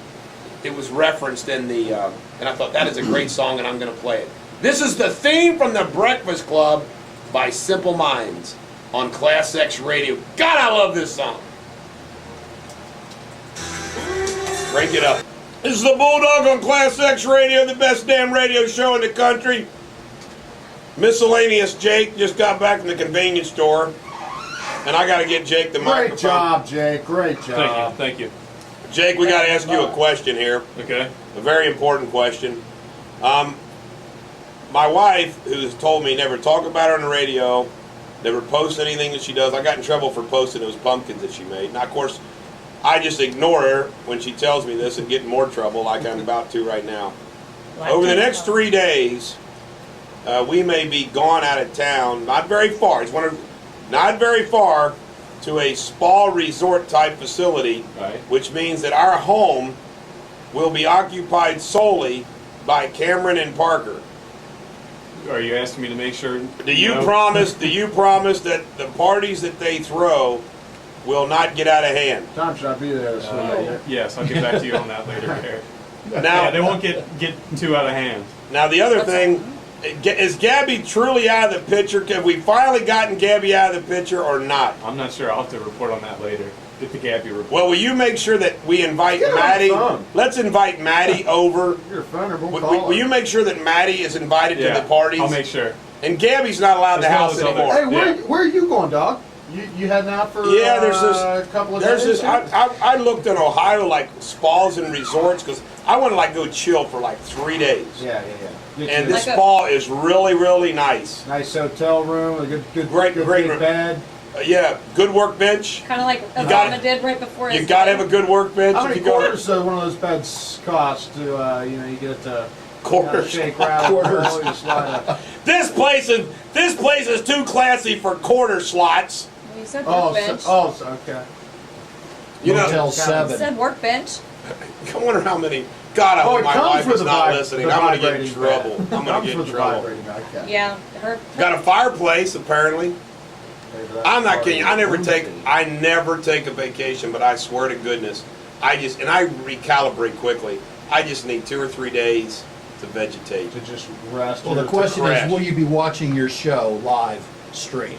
it was referenced in the, and I thought, that is a great song, and I'm going to play it. This is the theme from The Breakfast Club by Simple Minds on Class X Radio. God, I love this song. Break it up. This is the Bulldog on Class X Radio, the best damn radio show in the country. Miscellaneous Jake just got back from the convenience store, and I got to get Jake the microphone. great job, Jake. Great job. Thank you. Jake, we got to ask you a question here. Okay. A very important question. My wife, who's told me never talk about her on the radio, never post anything that she does. I got in trouble for posting those pumpkins that she made. Now, of course, I just ignore her when she tells me this and get in more trouble like I'm about to right now. over the next 3 days, we may be gone out of town, not very far. Not very far to a spa resort type facility, Right. which means that our home will be occupied solely by Cameron and Parker. Are you asking me to make sure? Do you know? promise? Do you promise that the parties that they throw will not get out of hand? Time should I be there this week? Yes, I'll get back to you on that later, Eric. Now, Yeah, they won't get too out of hand. now the other thing, is Gabby truly out of the picture? Have we finally gotten Gabby out of the picture or not? I'm not sure. I'll have to report on that later. Get the Gabby report. Well, will you make sure that we invite Get on the Maddie? phone. Let's invite Maddie over. Your phone or we'll Will, call will you make sure that Maddie is invited yeah, to the parties? I'll make sure. And Gabby's not allowed in the As well house as others. anymore. Hey, Yeah. where are you going, dog? You heading out for Yeah, there's a couple of There's days? this. I looked in Ohio like spas and resorts because I want to like go chill for like 3 days. Yeah. Get And you this Like a- spa is really, really nice. nice hotel room, a good Great big room. bed. Yeah, good workbench. Kind of like got Obama it. did right before his You got to day. have a good workbench. How if many you go to- quarters does one of those beds cost to you get to Quarters. shake rattle, roll, you slide up. This place is too classy for quarter slots. Well, you said Oh, workbench. okay. You know, Motel You 7. said workbench. I wonder how many. God, I Oh, hope it my comes wife with is the not vib- listening. the I'm going to get in vibrating trouble. bed. I'm going Comes to get in with the trouble. vibrating, okay. Yeah, her. Got a fireplace apparently. Maybe that's I'm not part kidding. of I the never room take fee. I never take a vacation, but I swear to goodness, I recalibrate quickly. I just need 2 or 3 days to vegetate. to just rest. Well, the or- question crash. is, will you be watching your show live stream?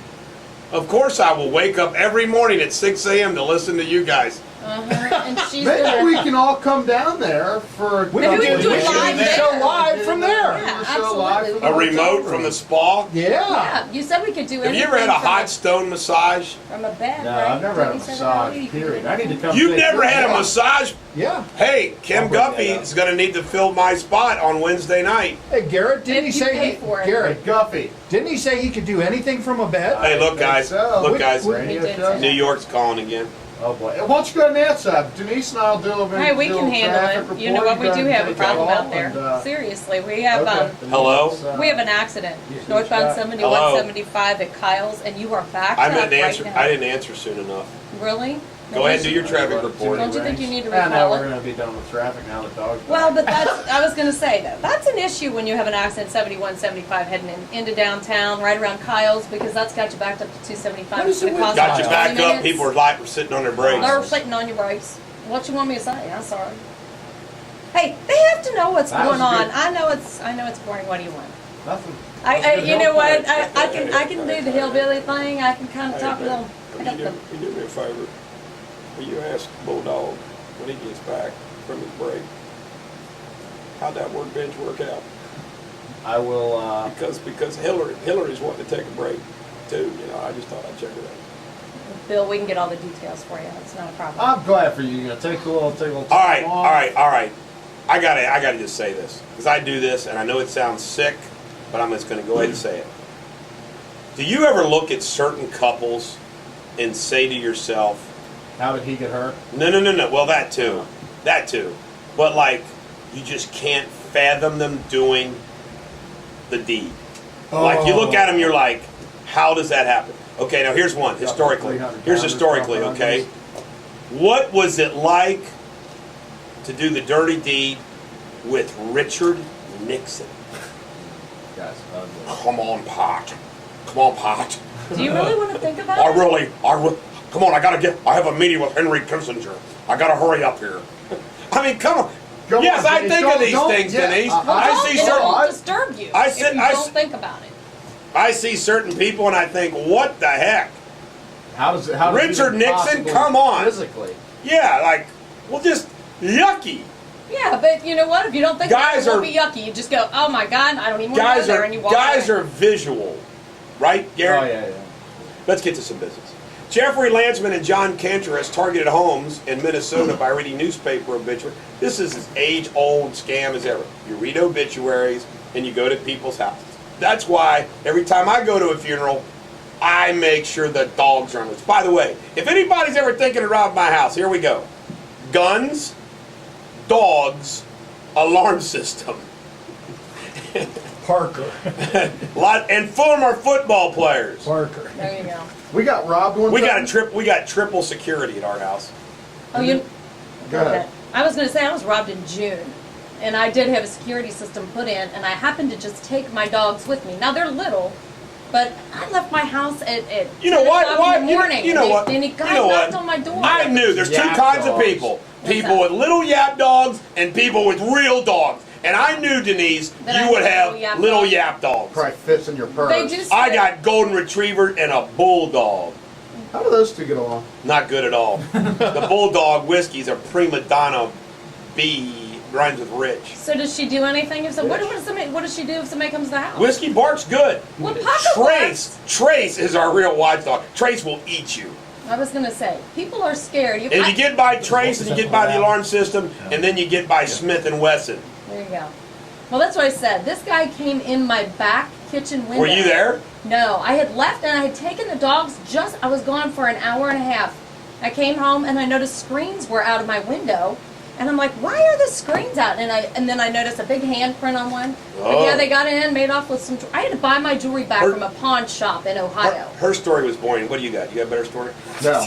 Of course, I will wake up every morning at 6 a.m. to listen to you guys. And she's Maybe gonna. we can all come down there for. Maybe we can do it live the there. show live from there. Yeah, absolutely. A remote from the spa. Yeah. Yeah, you said we could do Have anything. you ever had a from hot stone massage? from a bed, No, right? I've never had a Didn't you say that massage. earlier? You could do Period. I anything. need to come. You've take never your had a job. massage? Yeah. Hey, Kim I'll bring that Guffey up. is going to need to fill my spot on Wednesday night. Hey, Garrett, didn't If he you say pay he, for it. Hey, Garrett, Guffey. didn't he say he could do anything from a bed? Hey, look, think guys. so. Look, guys. Radio He did show? say New York's calling again. Oh boy. Why don't you go and answer that? Denise and I'll do a Hey, we do a can handle traffic it. You know report. what? We go do and have a take problem it out all there. and, Seriously, we have okay. Hello? we have an accident Yes, northbound yes, 71, Hello? 75 at Kyle's, and you are backed I up didn't right answer. now. I didn't answer soon enough. Really? Go ahead and do your traffic report. Don't you think you need to Yeah, now recall we're it? going to be done with traffic now. The dog's Well, back. but that's, I was going to say that. That's an issue when you have an accident 71, 75 heading into downtown, right around Kyle's, because that's got you backed up to 275. What is It's gonna it with cost Got you 20 back up. minutes. People are sitting on their brakes. They're sitting on your brakes. What you want me to say? I'm sorry. Hey, they have to know what's That was going on. good. I know it's boring. What do you want? Nothing. You know what? I can do the hillbilly thing. I can kind of talk a little. I got the. You do me a favor. Will you ask Bulldog when he gets back from his break? How'd that workbench work out? I will. Because Hillary's wanting to take a break too. You know, I just thought I'd check it out. Bill, we can get all the details for you. It's not a problem. I'm glad for you. You're gonna take a little. All right, all right, all right. I gotta just say this because I do this, and I know it sounds sick, but I'm just gonna go ahead and say it. Do you ever look at certain couples and say to yourself, How did he get hurt? no, no, no, no. Well, that too. But like, you just can't fathom them doing the deed. Like, you look at them, you're like, how does that happen? Okay, now here's one, historically. 300 Here's pounders, historically, 1200s. okay? What was it like to do the dirty deed with Richard Nixon? Guys, Come on, Pot. Come on, Pot. Do you really want to think about I it? really, come on, I have a meeting with Henry Kissinger. I gotta hurry up here. I mean, come on. Come Yes, on, I Denise, think don't- of these don't- things, yeah, Denise. I I Don't- see it certain, won't disturb you I if said- you I don't s- think about it. I see certain people and I think, what the heck? How does it? How does it Richard even Nixon, possibly come on. Physically. Yeah, like, well, just yucky. Yeah, but you know what? If you don't think Guys about it, it are- won't be yucky. You just go, oh my God, I don't even want to go Guys there, are and you walk guys away. are visual, right, Gary? Oh yeah, yeah. Let's get to some business. Jeffrey Landsman and John Cantor has targeted homes in Minnesota by reading newspaper obituaries. This is as age-old scam as ever. You read obituaries and you go to people's houses. That's why every time I go to a funeral, I make sure the dogs are on this. By the way, if anybody's ever thinking of robbing my house, here we go. Guns, dogs, alarm system. Parker. And former football players. Parker. There you go. We got robbed one We time. got triple security at our house. Oh, you. Go ahead. Okay. I was going to say I was robbed in June, and I did have a security system put in, and I happened to just take my dogs with me. Now they're little, but I left my house at You know 10 what? o'clock Why? in the morning. You know what? And the You guy know knocked what? on my door. I knew there's two Yap kinds of dogs. people. What's People that? with little yap dogs and people with real dogs. And I knew, Denise, That I you would had have little yap little dogs. yap dogs. Probably fits in your purse. They do. I say- got golden retriever and a bulldog. How do those two get along? Not good at all. The bulldog whiskey's a prima donna B, rhymes with rich. So does she do anything? If what does she do if somebody comes to the house? Whiskey barks good. Well, Papa Trace is our real watchdog. Trace will eat you. I was gonna say people are scared. And you get by Trace and you get by the alarm system and then you get by Smith and Wesson. There you go. Well, that's what I said. This guy came in my back kitchen window. Were you there? No, I had left and I had taken the dogs. I was gone for an hour and a half. I came home and I noticed screens were out of my window, and I'm like, why are the screens out? And then I noticed a big handprint on one. But Oh. yeah, they got in, made off with some. I had to buy my jewelry back Her- from a pawn shop in Ohio. Her story was boring. What do you got? You got a better story? No,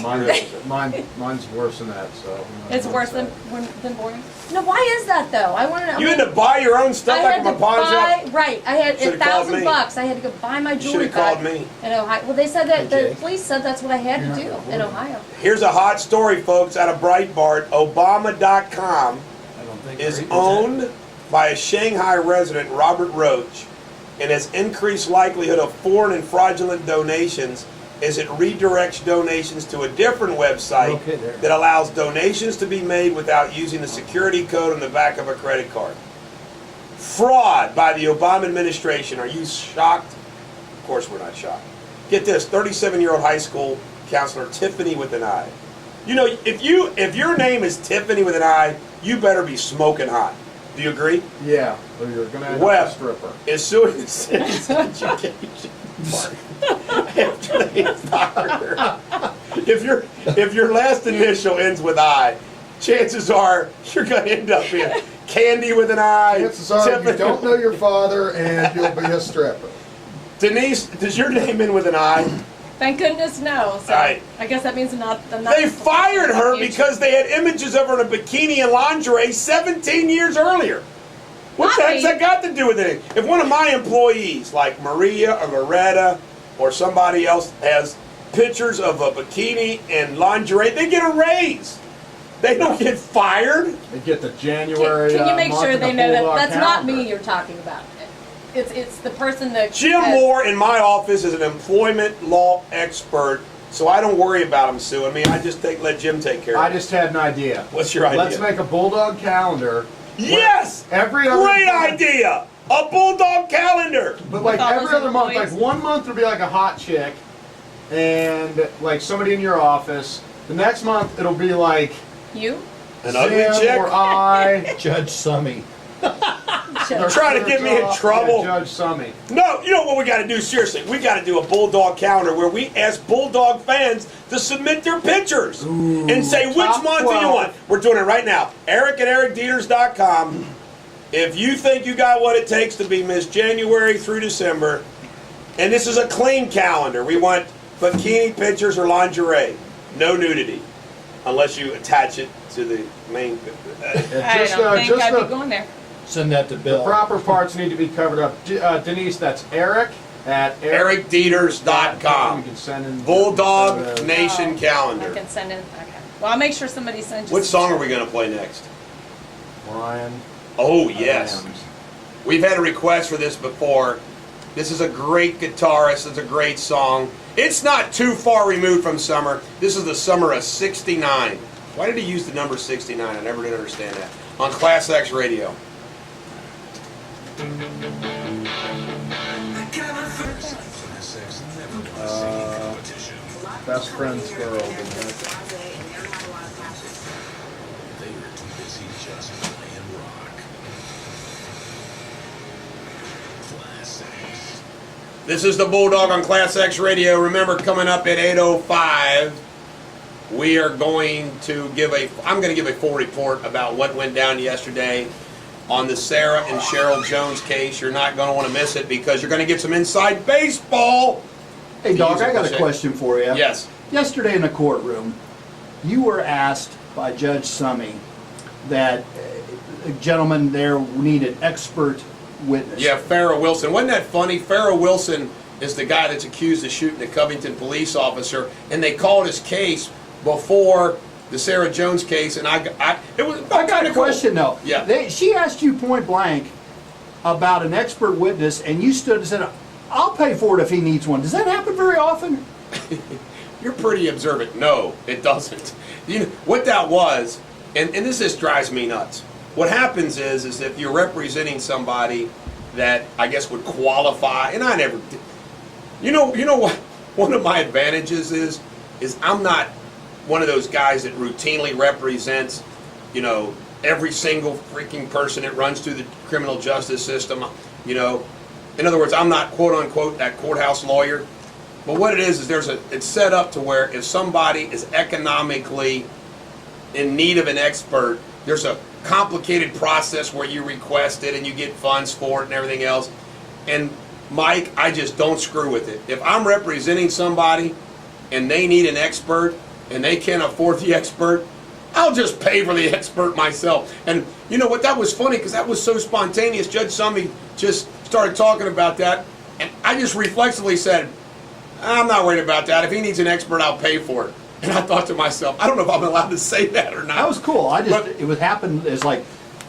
mine's worse than that. So It's worse than boring. No, why is that though? I want to know. You had to buy your own stuff I like had from to a pawn buy, shop? right. I had Should've called me. $1,000. I had to go buy my You jewelry should have back called me. in Ohio. Well, they said that Okay. the police said that's what I had to do in Ohio. Here's a hot story, folks, out of Breitbart. Obama.com I don't think is Reed was owned by a Shanghai resident, Robert Roach, and has increased likelihood of foreign and fraudulent donations as it redirects donations to a different website Okay, there. that allows donations to be made without using the security code on the back of a credit card. Fraud by the Obama administration. Are you shocked? Of course we're not shocked. Get this, 37-year-old high school counselor Tiffany with an I. You know, if your name is Tiffany with an I, you better be smoking hot. Do you agree? Yeah, or you're gonna end up Webb a stripper. is suing the city's education department after they fired her. If your last initial ends with I, chances are you're gonna end up in Candy with an I. Chances are you Tiffany- don't know your father and you'll be a stripper. Denise, does your name end with an I? Thank goodness no. So Right. I guess that means I'm not. They fired her because they had images of her in a bikini and lingerie 17 years earlier. What the heck's that got to do with it? If one of my employees, like Maria or Loretta or somebody else, has pictures of a bikini and lingerie, they get a raise. They don't get fired. They get the January. Can you make month sure in the they know that Bulldog that's not calendar. me you're talking about? It's the person that Jim Moore in my office is an employment law expert, so I don't worry about him suing me. I just let Jim take care I of it. just had an idea. What's your idea? Let's make a Bulldog calendar. Yes! Every other Great month- idea! A bulldog calendar! But like all every those other month, like employees? 1 month would be like a hot chick, and like somebody in your office. The next month it'll be like you. An ugly Sam chick? or I. Judge Summy. You're trying to get me in trouble? Yeah, Judge Summy. No, you know what we got to do? Seriously, we got to do a bulldog calendar where we ask bulldog fans to submit their pictures and say which top month do you 12. want. We're doing it right now. Eric at ericdieters.com. If you think you got what it takes to be Miss January through December, and this is a clean calendar, we want bikini pictures or lingerie, no nudity, unless you attach it to the main. And I just, don't think I'd be the going there. Send that to the Bill. proper parts need to be covered up. Denise, that's Eric at You ericdieters.com. can send in Bulldog send, Nation I calendar. can send in. Okay. Well, I'll make sure somebody sends you. What some song are we going to play next? Ryan. Oh, yes. Rams. We've had a request for this before. This is a great guitarist. It's a great song. It's not too far removed from summer. This is the summer of '69. Why did he use the number 69? I never did understand that. On Class X Radio. Class X never won a singing competition. Best friend's girl. They were too busy just playing rock. Class X. This is the Bulldog on Class X Radio. Remember, coming up at 8:05, we are going to I'm going to give a full report about what went down yesterday on the Sarah and Cheryl Jones case. You're not going to want to miss it because you're going to get some inside baseball. Hey, Doc, I got a Music. question for you. Yes. Yesterday in the courtroom, you were asked by Judge Summey that a gentleman there needed expert witness. Yeah, Farrah Wilson. Wasn't that funny? Farrah Wilson is the guy that's accused of shooting a Covington police officer, and they called his case before the Sarah Jones case, and I got a question though. Yeah. She asked you point blank about an expert witness, and you stood and said, "I'll pay for it if he needs one." Does that happen very often? You're pretty observant. No, it doesn't. You know, what that was, and this just drives me nuts. What happens is if you're representing somebody that I guess would qualify, and I never did. You know what? One of my advantages is I'm not one of those guys that routinely represents, every single freaking person that runs through the criminal justice system. In other words, I'm not quote unquote that courthouse lawyer. But what it is it's set up to where if somebody is economically in need of an expert, there's a complicated process where you request it and you get funds for it and everything else. And Mike, I just don't screw with it. If I'm representing somebody and they need an expert and they can't afford the expert, I'll just pay for the expert myself. And you know what? That was funny because that was so spontaneous. Judge Summey just started talking about that, and I just reflexively said, I'm not worried about that. If he needs an expert, I'll pay for it. And I thought to myself, I don't know if I'm allowed to say that or not. That was cool. It would happen as like,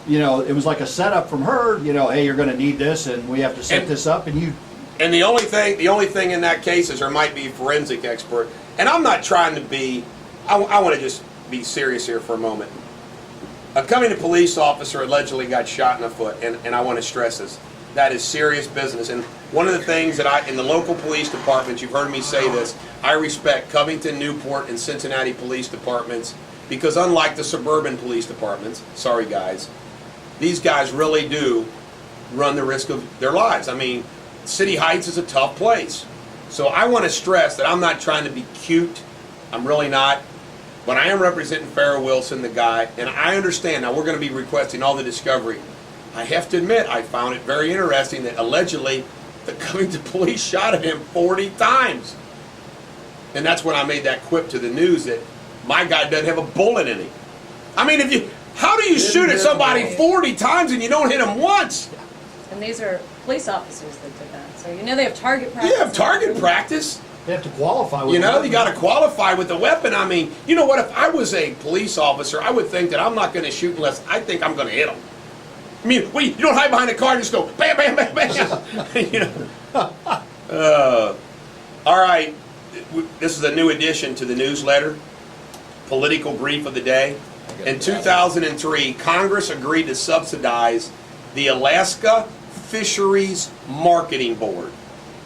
it was like a setup from her. Hey, you're going to need this, and we have to set this up, and you. And the only thing in that case is there might be a forensic expert. And I'm not trying to be. I want to just be serious here for a moment. A Covington police officer allegedly got shot in the foot, and I want to stress this. That is serious business. And one of the things that in the local police departments, you've heard me say this, I respect Covington, Newport, and Cincinnati police departments because unlike the suburban police departments, sorry guys, these guys really do run the risk of their lives. I mean, City Heights is a tough place. So I want to stress that I'm not trying to be cute. I'm really not. But I am representing Farrah Wilson, the guy, and I understand. Now, we're going to be requesting all the discovery. I have to admit, I found it very interesting that allegedly the Covington police shot at him 40 times. And that's when I made that quip to the news that my guy doesn't have a bullet in him. I mean, how do you shoot at somebody 40 times and you don't hit him once? And these are police officers that did that. So they have target practice. You have target practice. They have to qualify with You got to qualify with the weapon. I mean, you know what? If I was a police officer, I would think that I'm not going to shoot unless I think I'm going to hit him. I mean, you don't hide behind a car and just go bam, bam, bam, bam. All right. This is a new addition to the newsletter. Political brief of the day. In 2003, Congress agreed to subsidize the Alaska Fisheries Marketing Board,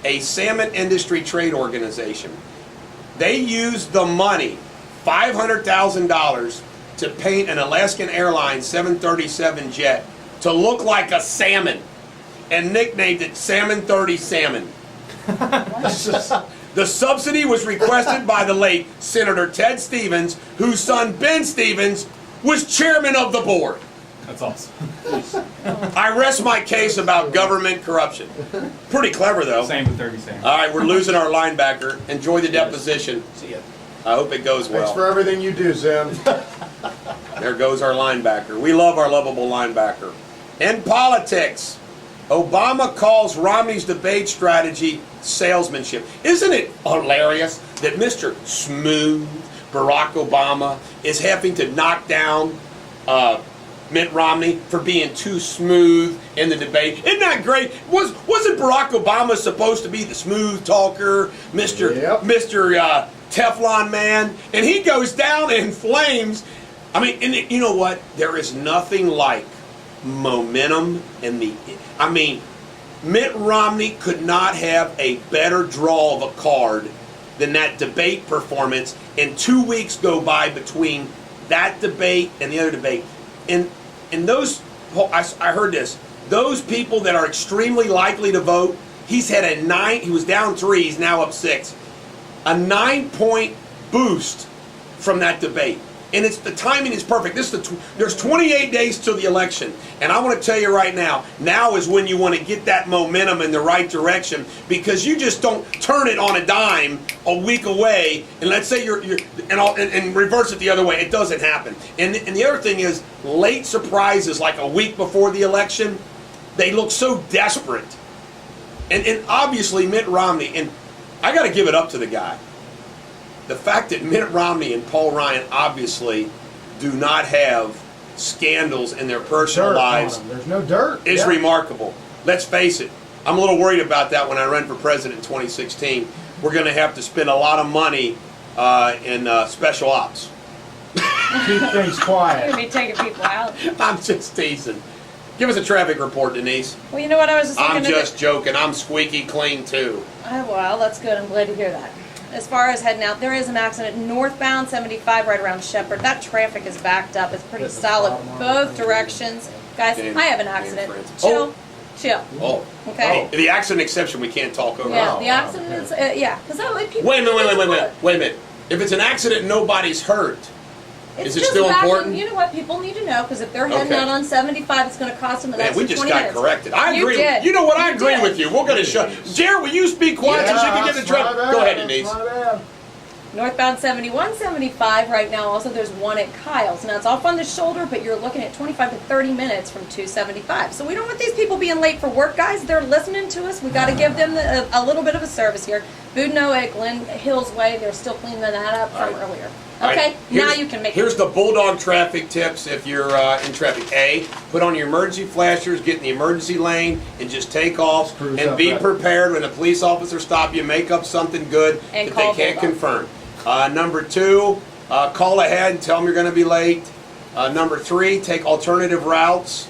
a salmon industry trade organization. They used the money, $500,000, to paint an Alaskan Airlines 737 jet to look like a salmon and nicknamed it Salmon 30 Salmon. The subsidy was requested by the late Senator Ted Stevens, whose son Ben Stevens was chairman of the board. That's awesome. I rest my case about government corruption. Pretty clever, though. Same with 30 Sam. All right, we're losing our linebacker. Enjoy the deposition. See ya. I hope it goes Thanks for well. everything you do, Zim. There goes our linebacker. We love our lovable linebacker. In politics, Obama calls Romney's debate strategy salesmanship. Isn't it hilarious that Mr. Smooth Barack Obama is having to knock down Mitt Romney for being too smooth in the debate? Isn't that great? Wasn't Barack Obama supposed to be the smooth talker, Mr. Teflon man? And he goes down in flames. I mean, and you know what? There is nothing like momentum in the... I mean, Mitt Romney could not have a better draw of a card than that debate performance, and 2 weeks go by between that debate and the other debate. And those, I heard this, those people that are extremely likely to vote, he was down 3, he's now up 6. A 9-point boost from that debate. And the timing is perfect. There's 28 days till the election, and I want to tell you right now. Now is when you want to get that momentum in the right direction, because you just don't turn it on a dime a week away. And let's say and reverse it the other way. It doesn't happen. And the other thing is, late surprises like a week before the election, they look so desperate. And obviously Mitt Romney, and I got to give it up to the guy. The fact that Mitt Romney and Paul Ryan obviously do not have scandals in their personal Dirt on lives 'em. There's no dirt. is Yeah. remarkable. Let's face it. I'm a little worried about that when I run for president in 2016. We're going to have to spend a lot of money in special ops. Keep things You're quiet. gonna be taking people out. I'm just teasing. Give us a traffic report, Denise. Well, you know what I was just looking I'm at. just joking. I'm squeaky clean too. Oh, well, that's good. I'm glad to hear that. As far as heading out, there is an accident northbound 75 right around Shepherd. That traffic is backed up. It's pretty solid both directions. Guys, Dan- I have an Dan accident. Francis. Chill. Chill. Oh. Okay. Oh, the accident exception we can't talk over. Yeah, Oh. the accident is, yeah, because that way people. Wait a minute. Wait a minute. If it's an accident and nobody's hurt, It's is it just still backing- important? You know what? People need to know, because if they're heading Okay. out on 75, it's going to cost them an man, extra we just 20 got minutes. corrected. I You agree. did. You know what? I You agree did. with you. We're going to shut. Jared, will you speak quiet so she can get the that's my truck? bad, Go ahead, that's Denise. my bad. Northbound 71, 75 right now. Also, there's one at Kyle's. Now, it's off on the shoulder, but you're looking at 25 to 30 minutes from 275. So we don't want these people being late for work, guys. They're listening to us. We got to give them a little bit of a service here. Boudinot at Glen Hills Way, they're still cleaning that up from All right. earlier. All right, Okay, now here's- you can make Here's the Bulldog traffic tips if you're in traffic. A, put on your emergency flashers, get in the emergency lane, and just take off. Screws And up be that. prepared when a police officer stops you. Make up something good And that call they can't Bulldog. confirm. Number 2, call ahead and tell them you're going to be late. Number 3, take alternative routes.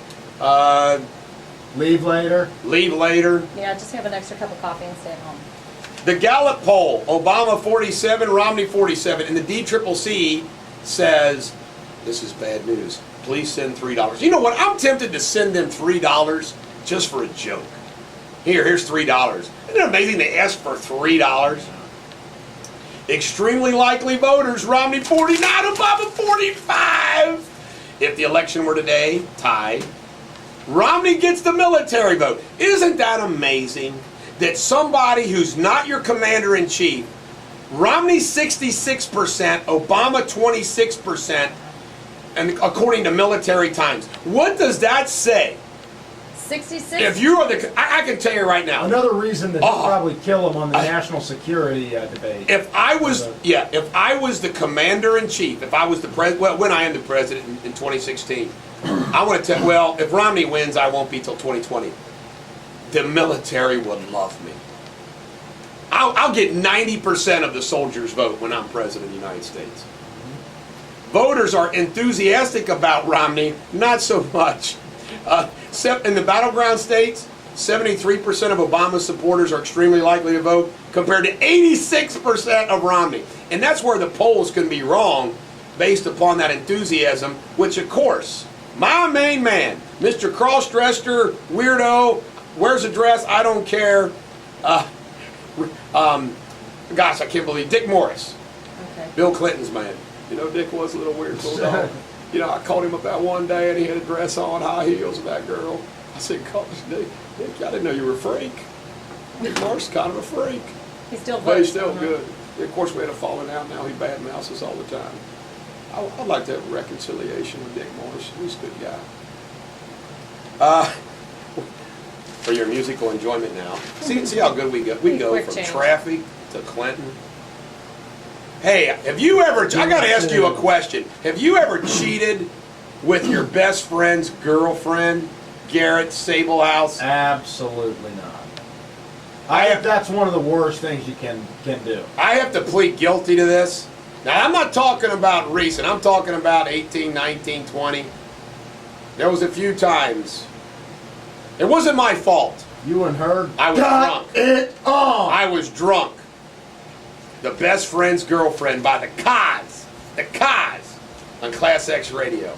Leave later. Leave later. Yeah, just have an extra cup of coffee and stay at home. The Gallup poll, Obama 47, Romney 47, and the DCCC says, this is bad news, please send $3. You know what, I'm tempted to send them $3 just for a joke. Here's $3. Isn't it amazing they asked for $3? Extremely likely voters, Romney 49, Obama 45. If the election were today, tied, Romney gets the military vote. Isn't that amazing? That somebody who's not your commander-in-chief, Romney 66%, Obama 26%, and according to Military Times. What does that say? 66? If you are I can tell you right now. Another reason that Oh. he'll probably kill him on the national security debate. If I was the commander-in-chief, if I was the president, well, when I am the president in 2016, I want to tell, well, if Romney wins, I won't be till 2020. The military would love me. I'll get 90% of the soldiers' vote when I'm president of the United States. Voters are enthusiastic about Romney, not so much. In the battleground states, 73% of Obama's supporters are extremely likely to vote, compared to 86% of Romney. And that's where the polls can be wrong, based upon that enthusiasm, which of course, my main man, Mr. Cross-Dresser, weirdo, wears a dress, I don't care. Gosh, I can't believe Dick Morris, Okay. Bill Clinton's man. You know, Dick was a little weird little dog. You know, I called him up that one day and he had a dress on, high heels with that girl. I said, gosh, Dick, I didn't know you were a freak. Dick Morris is kind of a freak. He's still But he's voting, still huh? good. Of course, we had a falling out now. He badmouths us all the time. I'd like to have a reconciliation with Dick Morris. He's a good guy. For your musical enjoyment now. See how good we go. We go Quick from change. traffic to Clinton. Hey, have you ever, I gotta ask you a question. Have you ever cheated with your best friend's girlfriend, Garrett Sablehouse? Absolutely not. I I think have- that's one of the worst things you can do. I have to plead guilty to this. Now, I'm not talking about recent. I'm talking about 18, 19, 20. There was a few times. It wasn't my fault. You and her I was got drunk. it on. I was drunk. The best friend's girlfriend by the Cos. The Cos on Class X Radio.